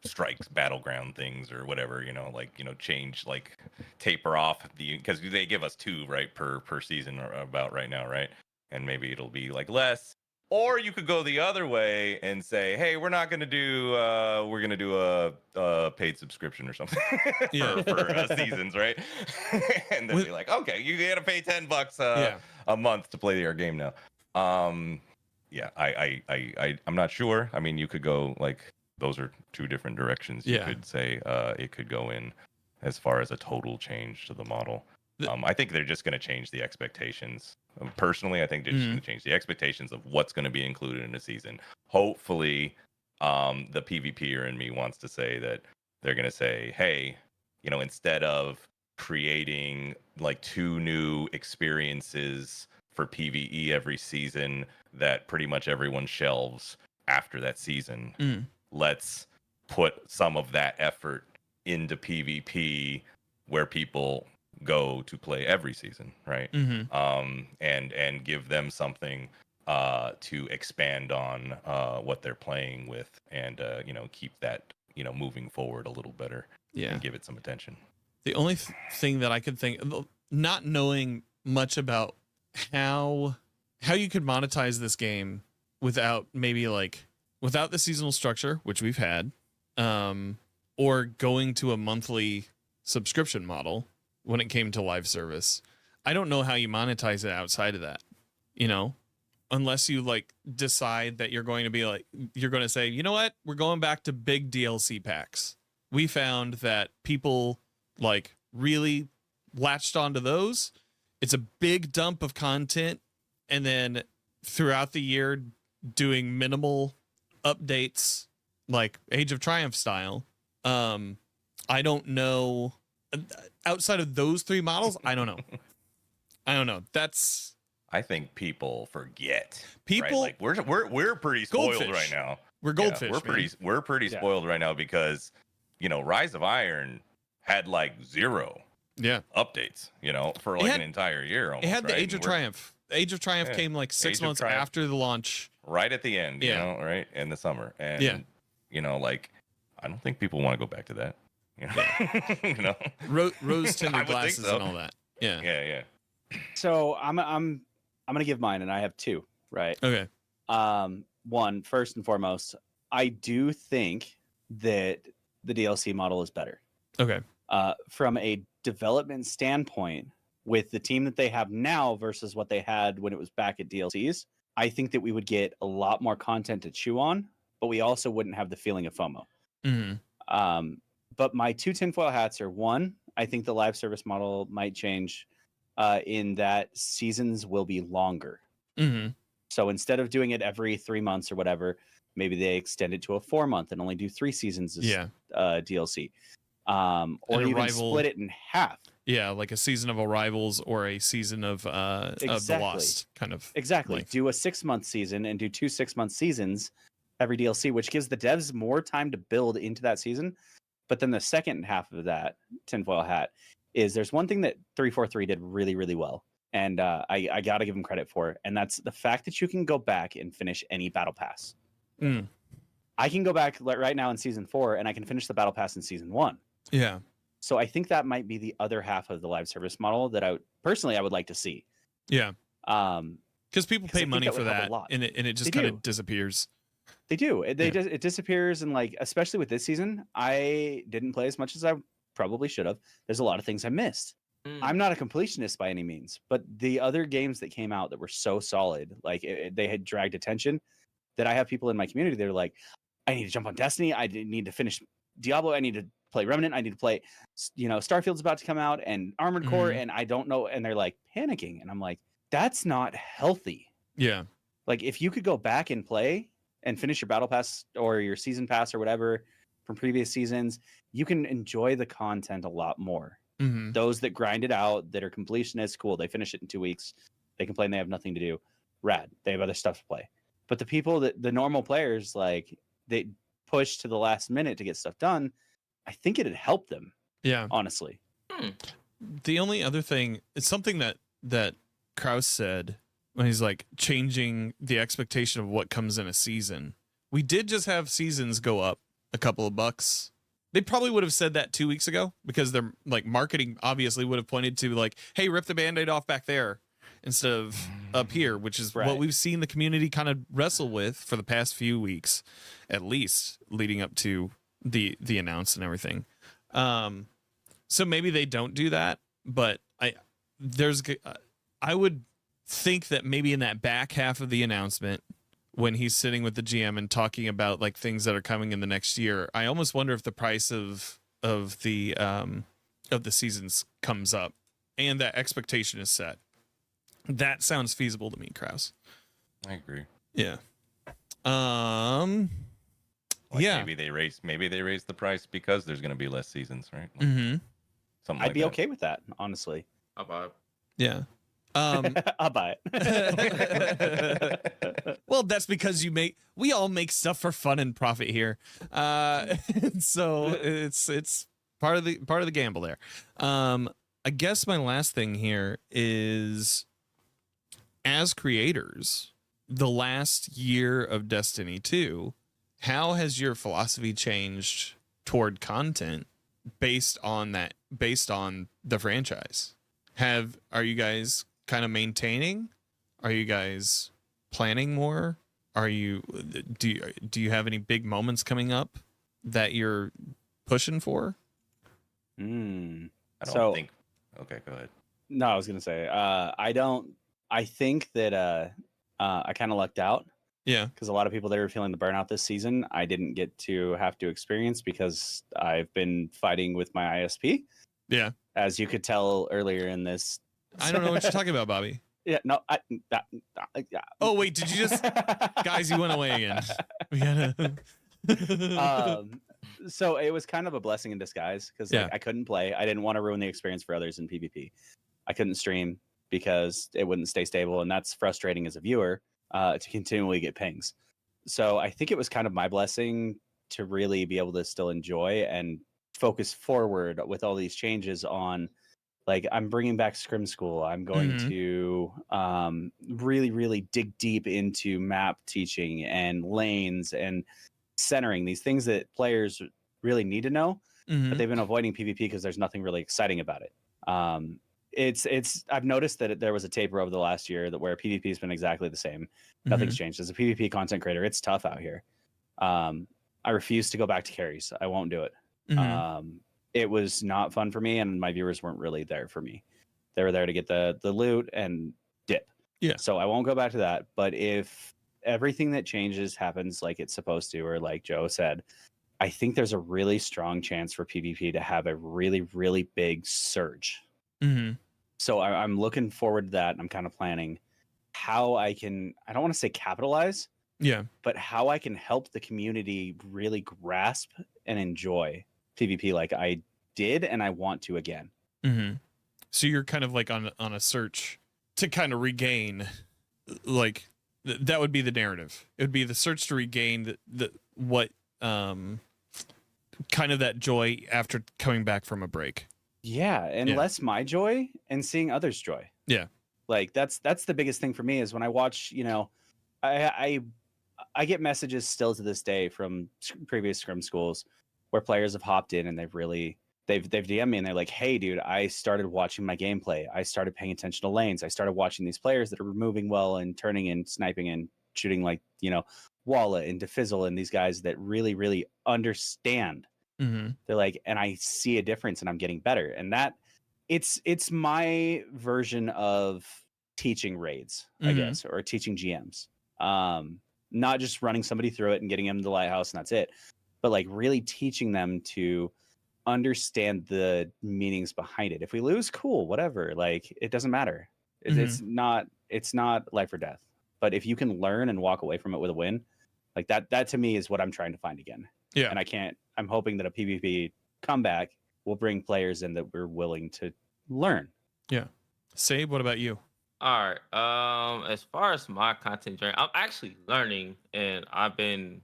S2: strikes battleground things or whatever, change, like taper off because they give us 2 right per season about right now, right? And maybe it'll be like less, or you could go the other way and say, hey, we're not going to do we're going to do a paid subscription or something for seasons, right? And then be like, okay, you gotta pay $10 a month to play our game now. I'm not sure. I mean, you could go like, those are 2 different directions. You could say it could go in as far as a total change to the model. I think they're just going to change the expectations. Personally, I think they're just going to change the expectations of what's going to be included in a season. Hopefully, the PvPer in me wants to say that they're going to say, hey, instead of creating like 2 new experiences for PvE every season that pretty much everyone shelves after that season, let's put some of that effort into PvP where people go to play every season, right? And give them something to expand on what they're playing with, and keep that moving forward a little better, and give it some attention.
S1: The only thing that I could think, not knowing much about how you could monetize this game without without the seasonal structure, which we've had, or going to a monthly subscription model when it came to live service. I don't know how you monetize it outside of that, unless you like decide that you're going to say, you know what, we're going back to big DLC packs. We found that people like really latched onto those. It's a big dump of content, and then throughout the year doing minimal updates like Age of Triumph style. I don't know, outside of those 3 models. I don't know. That's,
S2: I think people forget.
S1: People,
S2: right? Like we're pretty spoiled
S1: goldfish.
S2: right now.
S1: We're goldfish.
S2: We're pretty spoiled right now because Rise of Iron had like 0
S1: Yeah.
S2: updates, for
S1: It
S2: like
S1: had-
S2: an entire year almost.
S1: It had the
S2: right?
S1: Age of
S2: And we're
S1: Triumph. Age of Triumph
S2: Yeah.
S1: came like 6
S2: Age of
S1: months
S2: Triumph.
S1: after the launch.
S2: right at the end,
S1: Yeah.
S2: right in the summer, and
S1: Yeah.
S2: like I don't think people want to go back to that.
S1: Rose tinted
S2: I would think
S1: glasses
S2: so.
S1: and all that. Yeah.
S2: Yeah.
S3: So I'm gonna give mine, and I have two. Right.
S1: Okay.
S3: One, first and foremost, I do think that the DLC model is better.
S1: Okay.
S3: From a development standpoint, with the team that they have now versus what they had when it was back at DLCs, I think that we would get a lot more content to chew on, but we also wouldn't have the feeling of FOMO.
S1: Mm-hmm.
S3: But my two tinfoil hats are, one, I think the live service model might change in that seasons will be longer.
S1: Mm-hmm.
S3: So instead of doing it every 3 months or whatever, maybe they extend it to a 4 month and only do 3 seasons as DLC. Or
S1: And
S3: even split it in half.
S1: Yeah, like a season of Arrivals or a season of the Lost kind of.
S3: Exactly.
S1: length.
S3: Do a 6 month season and do 2 6-month seasons every DLC, which gives the devs more time to build into that season. But then the second half of that tinfoil hat is there's one thing that 343 did really, really well. And I got to give them credit for, and that's the fact that you can go back and finish any battle pass.
S1: Mm.
S3: I can go back right now in season 4 and I can finish the battle pass in season 1.
S1: Yeah.
S3: So I think that might be the other half of the live service model that I would like to see.
S1: Yeah.
S3: Um,
S1: Because people
S3: 'Cause I
S1: pay
S3: think
S1: money
S3: that
S1: for
S3: would help a
S1: that,
S3: lot.
S1: and it just
S3: They
S1: kind
S3: do.
S1: of disappears.
S3: They do.
S1: Yeah.
S3: It disappears, and like especially with this season, I didn't play as much as I probably should have. There's a lot of things I missed. I'm not a completionist by any means, but the other games that came out that were so solid, like they had dragged attention, that I have people in my community that are like, I need to jump on Destiny. I need to finish Diablo. I need to play Remnant. I need to play, Starfield's about to come out and Armored Core, and I don't know. And they're like panicking, and I'm like, that's not healthy.
S1: Yeah.
S3: Like if you could go back and play and finish your battle pass or your season pass or whatever from previous seasons, you can enjoy the content a lot more.
S1: Mm-hmm.
S3: Those that grind it out, that are completionists, cool. They finish it in 2 weeks. They complain they have nothing to do. Rad. They have other stuff to play. But the people the normal players, like they push to the last minute to get stuff done, I think it'd help them.
S1: Yeah.
S3: Honestly.
S1: The only other thing, it's something that Kraus said when he's like changing the expectation of what comes in a season. We did just have seasons go up a couple of bucks. They probably would have said that 2 weeks ago because their like marketing obviously would have pointed to like, hey, rip the Band-Aid off back there instead of up here, which is what we've seen the community kind of wrestle with for the past few weeks, at least leading up to the announce and everything. So maybe they don't do that, but I would think that maybe in that back half of the announcement, when he's sitting with the GM and talking about like things that are coming in the next year, I almost wonder if the price of the seasons comes up and that expectation is set. That sounds feasible to me, Kraus.
S2: I agree.
S1: Yeah.
S2: Like
S1: yeah.
S2: Maybe they raise the price because there's going to be less seasons, right? Like
S1: Mm-hmm.
S2: something
S3: I'd
S2: like
S3: be
S2: that.
S3: okay with that, honestly.
S4: How about
S1: Yeah.
S3: I'll buy it.
S1: Well, that's because we all make stuff for fun and profit here. So it's part of the gamble there. I guess my last thing here is, as creators, the last year of Destiny 2, how has your philosophy changed toward content based on the franchise? Are you guys kind of maintaining? Are you guys planning more? Do you have any big moments coming up that you're pushing for?
S2: I don't
S3: So-
S2: think. Okay, go ahead.
S3: No, I was gonna say I think that I kind of lucked out
S1: Yeah.
S3: because a lot of people that were feeling the burnout this season, I didn't get to have to experience because I've been fighting with my ISP.
S1: Yeah.
S3: As you could tell earlier in this.
S1: I don't know what you're talking about, Bobby.
S3: Yeah, no.
S1: Oh wait, did you just guys? You went away again. We gotta.
S3: So it was kind of a blessing in disguise because
S1: Yeah.
S3: I couldn't play. I didn't want to ruin the experience for others in PvP. I couldn't stream because it wouldn't stay stable, and that's frustrating as a viewer to continually get pings. So I think it was kind of my blessing to really be able to still enjoy and focus forward with all these changes on Like I'm bringing back Scrim School. I'm going
S1: Mhm.
S3: to really, really dig deep into map teaching and lanes and centering, these things that players really need to know, but
S1: Mhm.
S3: they've been avoiding PvP because there's nothing really exciting about it. It's I've noticed that there was a taper over the last year that where PvP has been exactly the same. Nothing's
S1: Mhm.
S3: changed. As a PvP content creator, it's tough out here. I refuse to go back to carries. I won't do it.
S1: Mhm.
S3: It was not fun for me, and my viewers weren't really there for me. They were there to get the loot and dip.
S1: Yeah.
S3: So I won't go back to that. But if everything that changes happens like it's supposed to, or like Joe said, I think there's a really strong chance for PvP to have a really, really big surge.
S1: Mhm.
S3: So I'm looking forward to that. I'm kind of planning how I don't want to say capitalize,
S1: Yeah.
S3: but how I can help the community really grasp and enjoy PvP like I did and I want to again.
S1: Mhm. So you're kind of like on a search to kind of regain, like that would be the narrative. It would be the search to regain the what kind of that joy after coming back from a break.
S3: Yeah, and
S1: Yeah.
S3: less my joy and seeing others' joy.
S1: Yeah.
S3: Like that's the biggest thing for me is when I watch, I get messages still to this day from previous scrim schools where players have hopped in and they've DM'd me and they're like, "Hey, dude, I started watching my gameplay. I started paying attention to lanes. I started watching these players that are moving well and turning and sniping and shooting like Walla and Defizzle and these guys that really, really understand."
S1: Mm-hmm.
S3: They're like, and I see a difference and I'm getting better. And that it's my version of teaching raids, I
S1: Mm-hmm.
S3: guess, or teaching GMs. Not just running somebody through it and getting them to the lighthouse and that's it, but like really teaching them to understand the meanings behind it. If we lose, cool, whatever. Like it doesn't matter. It's not life or death. But if you can learn and walk away from it with a win, like that to me is what I'm trying to find again.
S1: Yeah.
S3: And I'm hoping that a PvP comeback will bring players in that we're willing to learn.
S1: Yeah. Sabe, what about you?
S4: All right. As far as my content journey, I'm actually learning, and I've been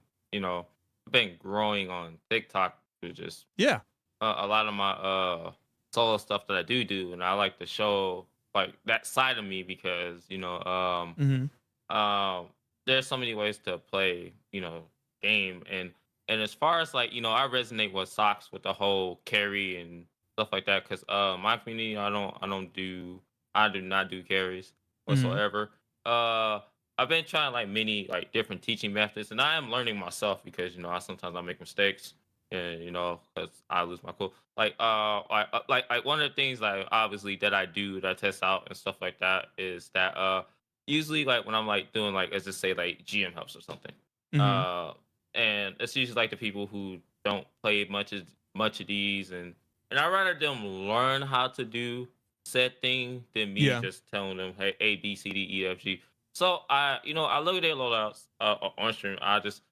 S4: growing on TikTok to just
S1: Yeah.
S4: a lot of my solo stuff that I do, and I like to show like that side of me because
S1: Mm-hmm.
S4: there's so many ways to play game, and as far as like I resonate with socks with the whole carry and stuff like that because my community I do not do carries
S1: Mm-hmm.
S4: whatsoever. uh I've been trying like many like different teaching methods, and I am learning myself because I make mistakes, and because I lose my cool. Like one of the things like obviously that I do that I test out and stuff like that is that usually like when I'm like doing like let's just say like GM helps or something.
S1: Mm-hmm.
S4: Uh and it's usually like the people who don't play much of these, and I'd rather them learn how to do said thing than me
S1: Yeah.
S4: just telling them, hey, A, B, C, D, E, F, G. So I look at their loadouts on stream. I just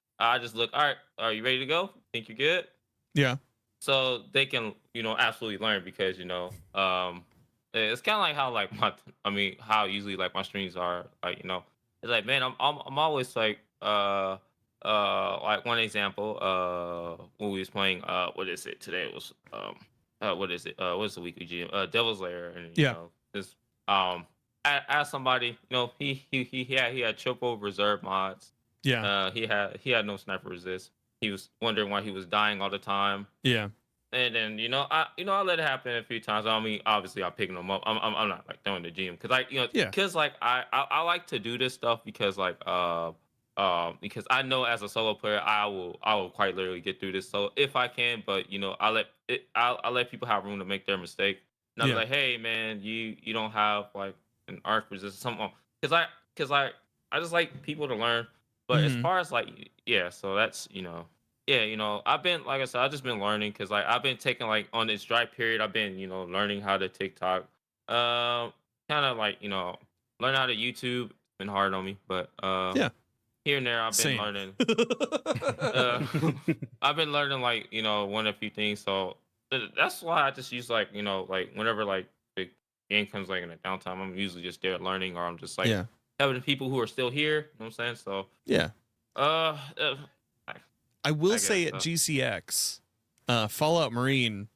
S4: look, all right, are you ready to go? Think you're good?
S1: Yeah.
S4: So they can, absolutely learn because, it's kind of like how like how usually like my streams are like, it's like, man, I'm always like one example, when we was playing, what is it today? It was, what is it? What's the weekly GM? Devil's Lair, and
S1: Yeah.
S4: just I asked somebody, he had triple reserve mods.
S1: Yeah.
S4: He had no sniper resist. He was wondering why he was dying all the time.
S1: Yeah.
S4: And then I let it happen a few times. I mean, obviously I'm picking them up. I'm not like throwing the GM because
S1: Yeah.
S4: because like I like to do this stuff because like because I know as a solo player I will quite literally get through this. So if I can, but I let people have room to make their mistake. And I'll be
S1: Yeah.
S4: like, hey man, you don't have like an arc resist something because I just like people to learn. But as
S1: Mm-hmm.
S4: far as like yeah, so that's yeah, I've been like I said, I've just been learning because like I've been taking like on this dry period, I've been learning how to TikTok, kind of like learn how to YouTube. It's been hard on me, but
S1: Yeah.
S4: here and there I've been
S1: Same.
S4: learning. Uh, I've been learning like one or few things, so that's why I just use like like whenever like the game comes like in a downtime, I'm usually just there learning, or I'm just like
S1: Yeah.
S4: having the people who are still here. You know what I'm saying? So
S1: Yeah.
S4: uh,
S1: I will
S4: I
S1: say
S4: guess
S1: at
S4: so.
S1: GCX, Fallout Marine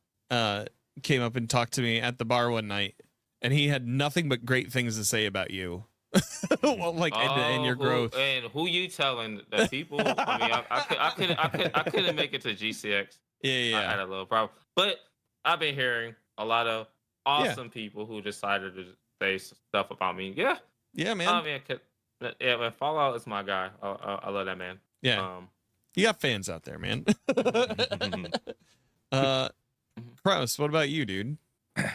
S1: came up and talked to me at the bar one night, and he had nothing but great things to say about you. Well, like and your growth.
S4: And who you telling the people? I mean, I couldn't make it to GCX.
S1: Yeah.
S4: I had a little problem, but I've been hearing a lot of awesome people who decided to say stuff about me.
S1: Yeah, man.
S4: I mean, man, Fallout is my guy. I love that man.
S1: Yeah. You got fans out there, man. Kraus, what about you, dude?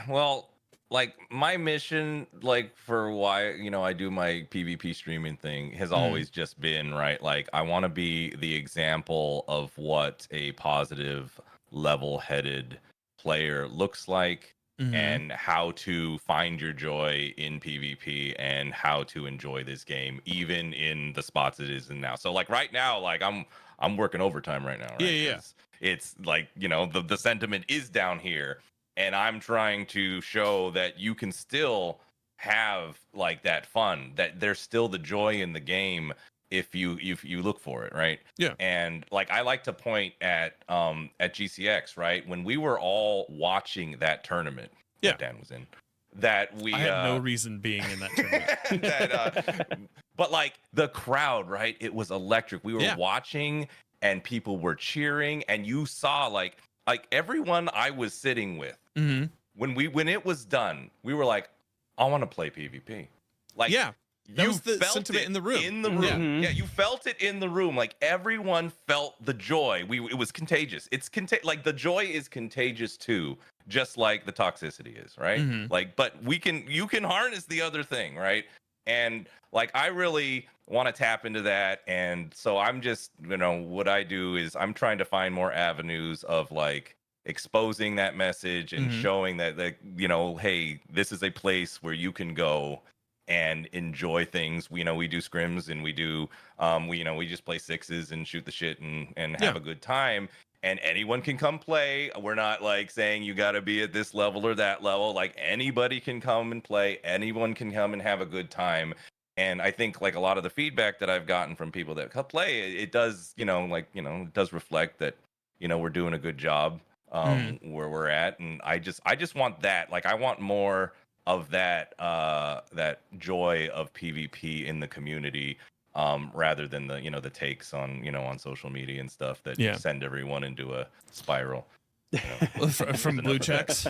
S2: Well, like my mission, like for why, I do my PvP streaming thing has always just been, right? Like I want to be the example of what a positive, level-headed player looks like and how to find your joy in PvP and how to enjoy this game, even in the spots it is in now. So like right now, like I'm working overtime right now, right?
S1: Yeah.
S2: It's like, the sentiment is down here. And I'm trying to show that you can still have like that fun, that there's still the joy in the game if you look for it, right?
S1: Yeah.
S2: And like I like to point at GCX, right? When we were all watching that tournament that Dan was in, that I
S1: had no reason being in that tournament.
S2: But like the crowd, right? It was electric. We were watching and people were cheering, and you saw like everyone I was sitting with, when it was done, we were like, I want to play PvP. Like,
S1: that was the sentiment in the room.
S2: Yeah, you felt it in the room. Like everyone felt the joy. It was contagious. It's like the joy is contagious too, just like the toxicity is, right? Like, but you can harness the other thing, right? And like I really want to tap into that, and so I'm just, what I do is I'm trying to find more avenues of like exposing that message and showing that hey, this is a place where you can go and enjoy things. We do scrims, and we do we just play sixes and shoot the shit and have a good time, and anyone can come play. We're not like saying you got to be at this level or that level. Like anybody can come and play, anyone can come and have a good time. And I think like a lot of the feedback that I've gotten from people that play, it does, it does reflect that, we're doing a good job where we're at. And I just want that. Like I want more of that that joy of PvP in the community, rather than the the takes on on social media and stuff that send everyone into a spiral.
S1: From blue checks.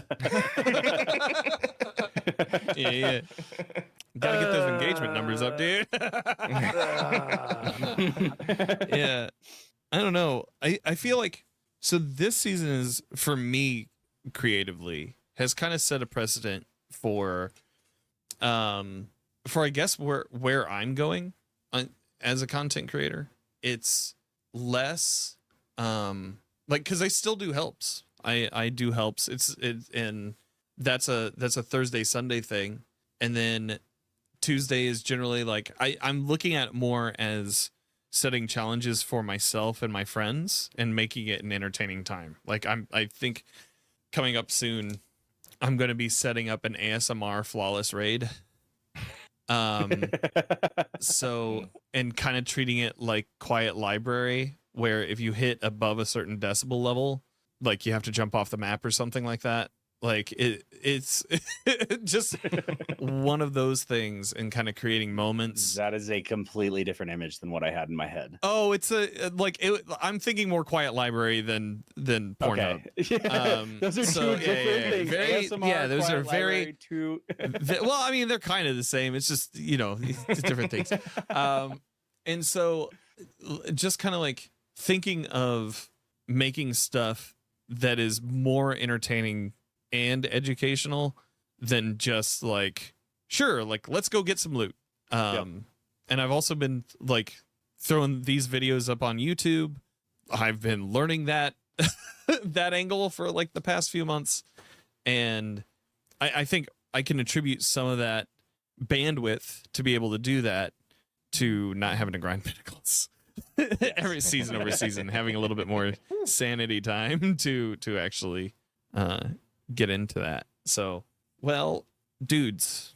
S1: Yeah. Gotta get those engagement numbers up, dude. Yeah. I don't know. I feel like this season is, for me creatively, has kind of set a precedent for I guess where I'm going as a content creator. It's less because I still do helps. I do helps. And that's a Thursday Sunday thing, and then Tuesday is generally like I'm looking at it more as setting challenges for myself and my friends and making it an entertaining time. Like I think coming up soon, I'm going to be setting up an ASMR flawless raid. So, and kind of treating it like Quiet Library, where if you hit above a certain decibel level, like you have to jump off the map or something like that. Like it's just one of those things, and kind of creating moments.
S3: That is a completely different image than what I had in my head.
S1: Oh, it's I'm thinking more Quiet Library than Pornhub.
S3: Okay. Those are two different things.
S1: Very,
S3: ASMR,
S1: those
S3: Quiet
S1: are very
S3: two.
S1: Well, I mean, they're kind of the same. It's just it's different things. And so just kind of like thinking of making stuff that is more entertaining and educational than just like, sure, like let's go get some loot. And I've also been like throwing these videos up on YouTube. I've been learning that that angle for like the past few months, and I think I can attribute some of that bandwidth to be able to do that to not having to grind pinnacles every season over season, having a little bit more sanity time to actually get into that. So, well, dudes,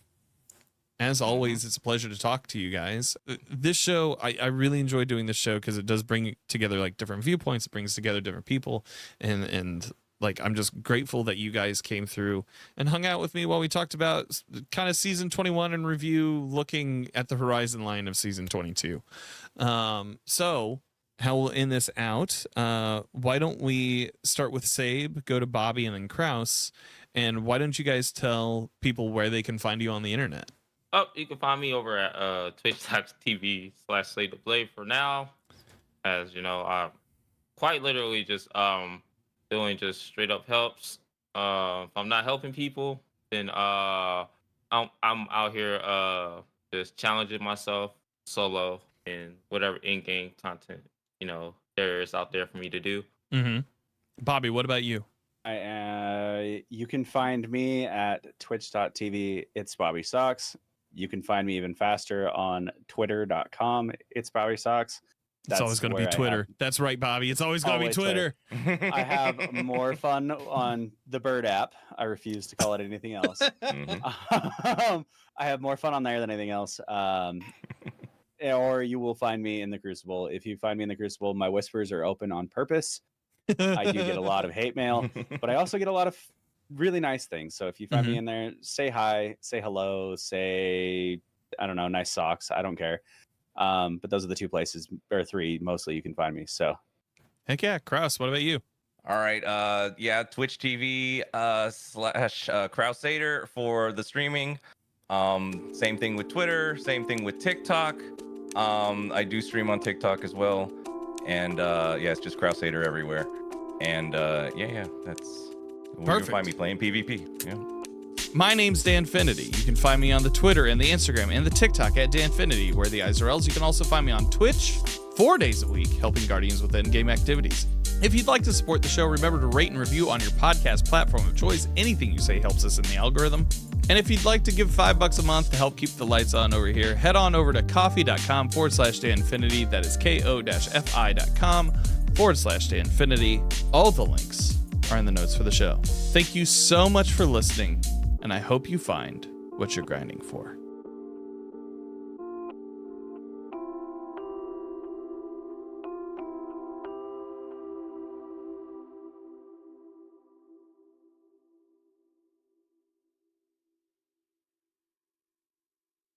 S1: as always, it's a pleasure to talk to you guys. This show, I really enjoy doing this show because it does bring together like different viewpoints. It brings together different people, and like, I'm just grateful that you guys came through and hung out with me while we talked about kind of season 21 and review, looking at the horizon line of season 22. So how we'll end this out, why don't we start with Sabe, go to Bobby, and then Kraus, and why don't you guys tell people where they can find you on the internet?
S4: Oh, you can find me over at twitch.tv/SabetheBlade for now. As you know, I'm quite literally just doing just straight up helps. If I'm not helping people, then I'm out here just challenging myself solo in whatever in-game content there is out there for me to do.
S1: Mm-hmm. Bobby, what about you?
S3: You can find me at twitch.tv ItsBobbySocks. You can find me even faster on twitter.com ItsBobbySocks.
S1: It's always going to be Twitter. That's right, Bobby. It's always going to be Twitter.
S3: I have more fun on the Bird app. I refuse to call it anything else. I have more fun on there than anything else. Or you will find me in the Crucible. If you find me in the Crucible, my whispers are open on purpose. I do get a lot of hate mail, but I also get a lot of really nice things. So if you find me in there, say hi, say hello, say, I don't know, nice socks. I don't care. But those are the two places, or three mostly, you can find me. So
S1: heck yeah. Kraus, what about you?
S2: All right. Twitch TV / Krausader for the streaming. Same thing with Twitter, same thing with TikTok. I do stream on TikTok as well. And it's just Krausader everywhere. And that's where you can find me playing PvP. Yeah.
S1: My name's Danfinity. You can find me on the Twitter and the Instagram and the TikTok at Danfinity, where the eyes are L's. You can also find me on Twitch 4 days a week, helping Guardians with in-game activities. If you'd like to support the show, remember to rate and review on your podcast platform of choice. Anything you say helps us in the algorithm. And if you'd like to give $5 a month to help keep the lights on over here, head on over to coffee.com/Danfinity. That is ko-fi.com/Danfinity. All the links are in the notes for the show. Thank you so much for listening, and I hope you find what you're grinding for.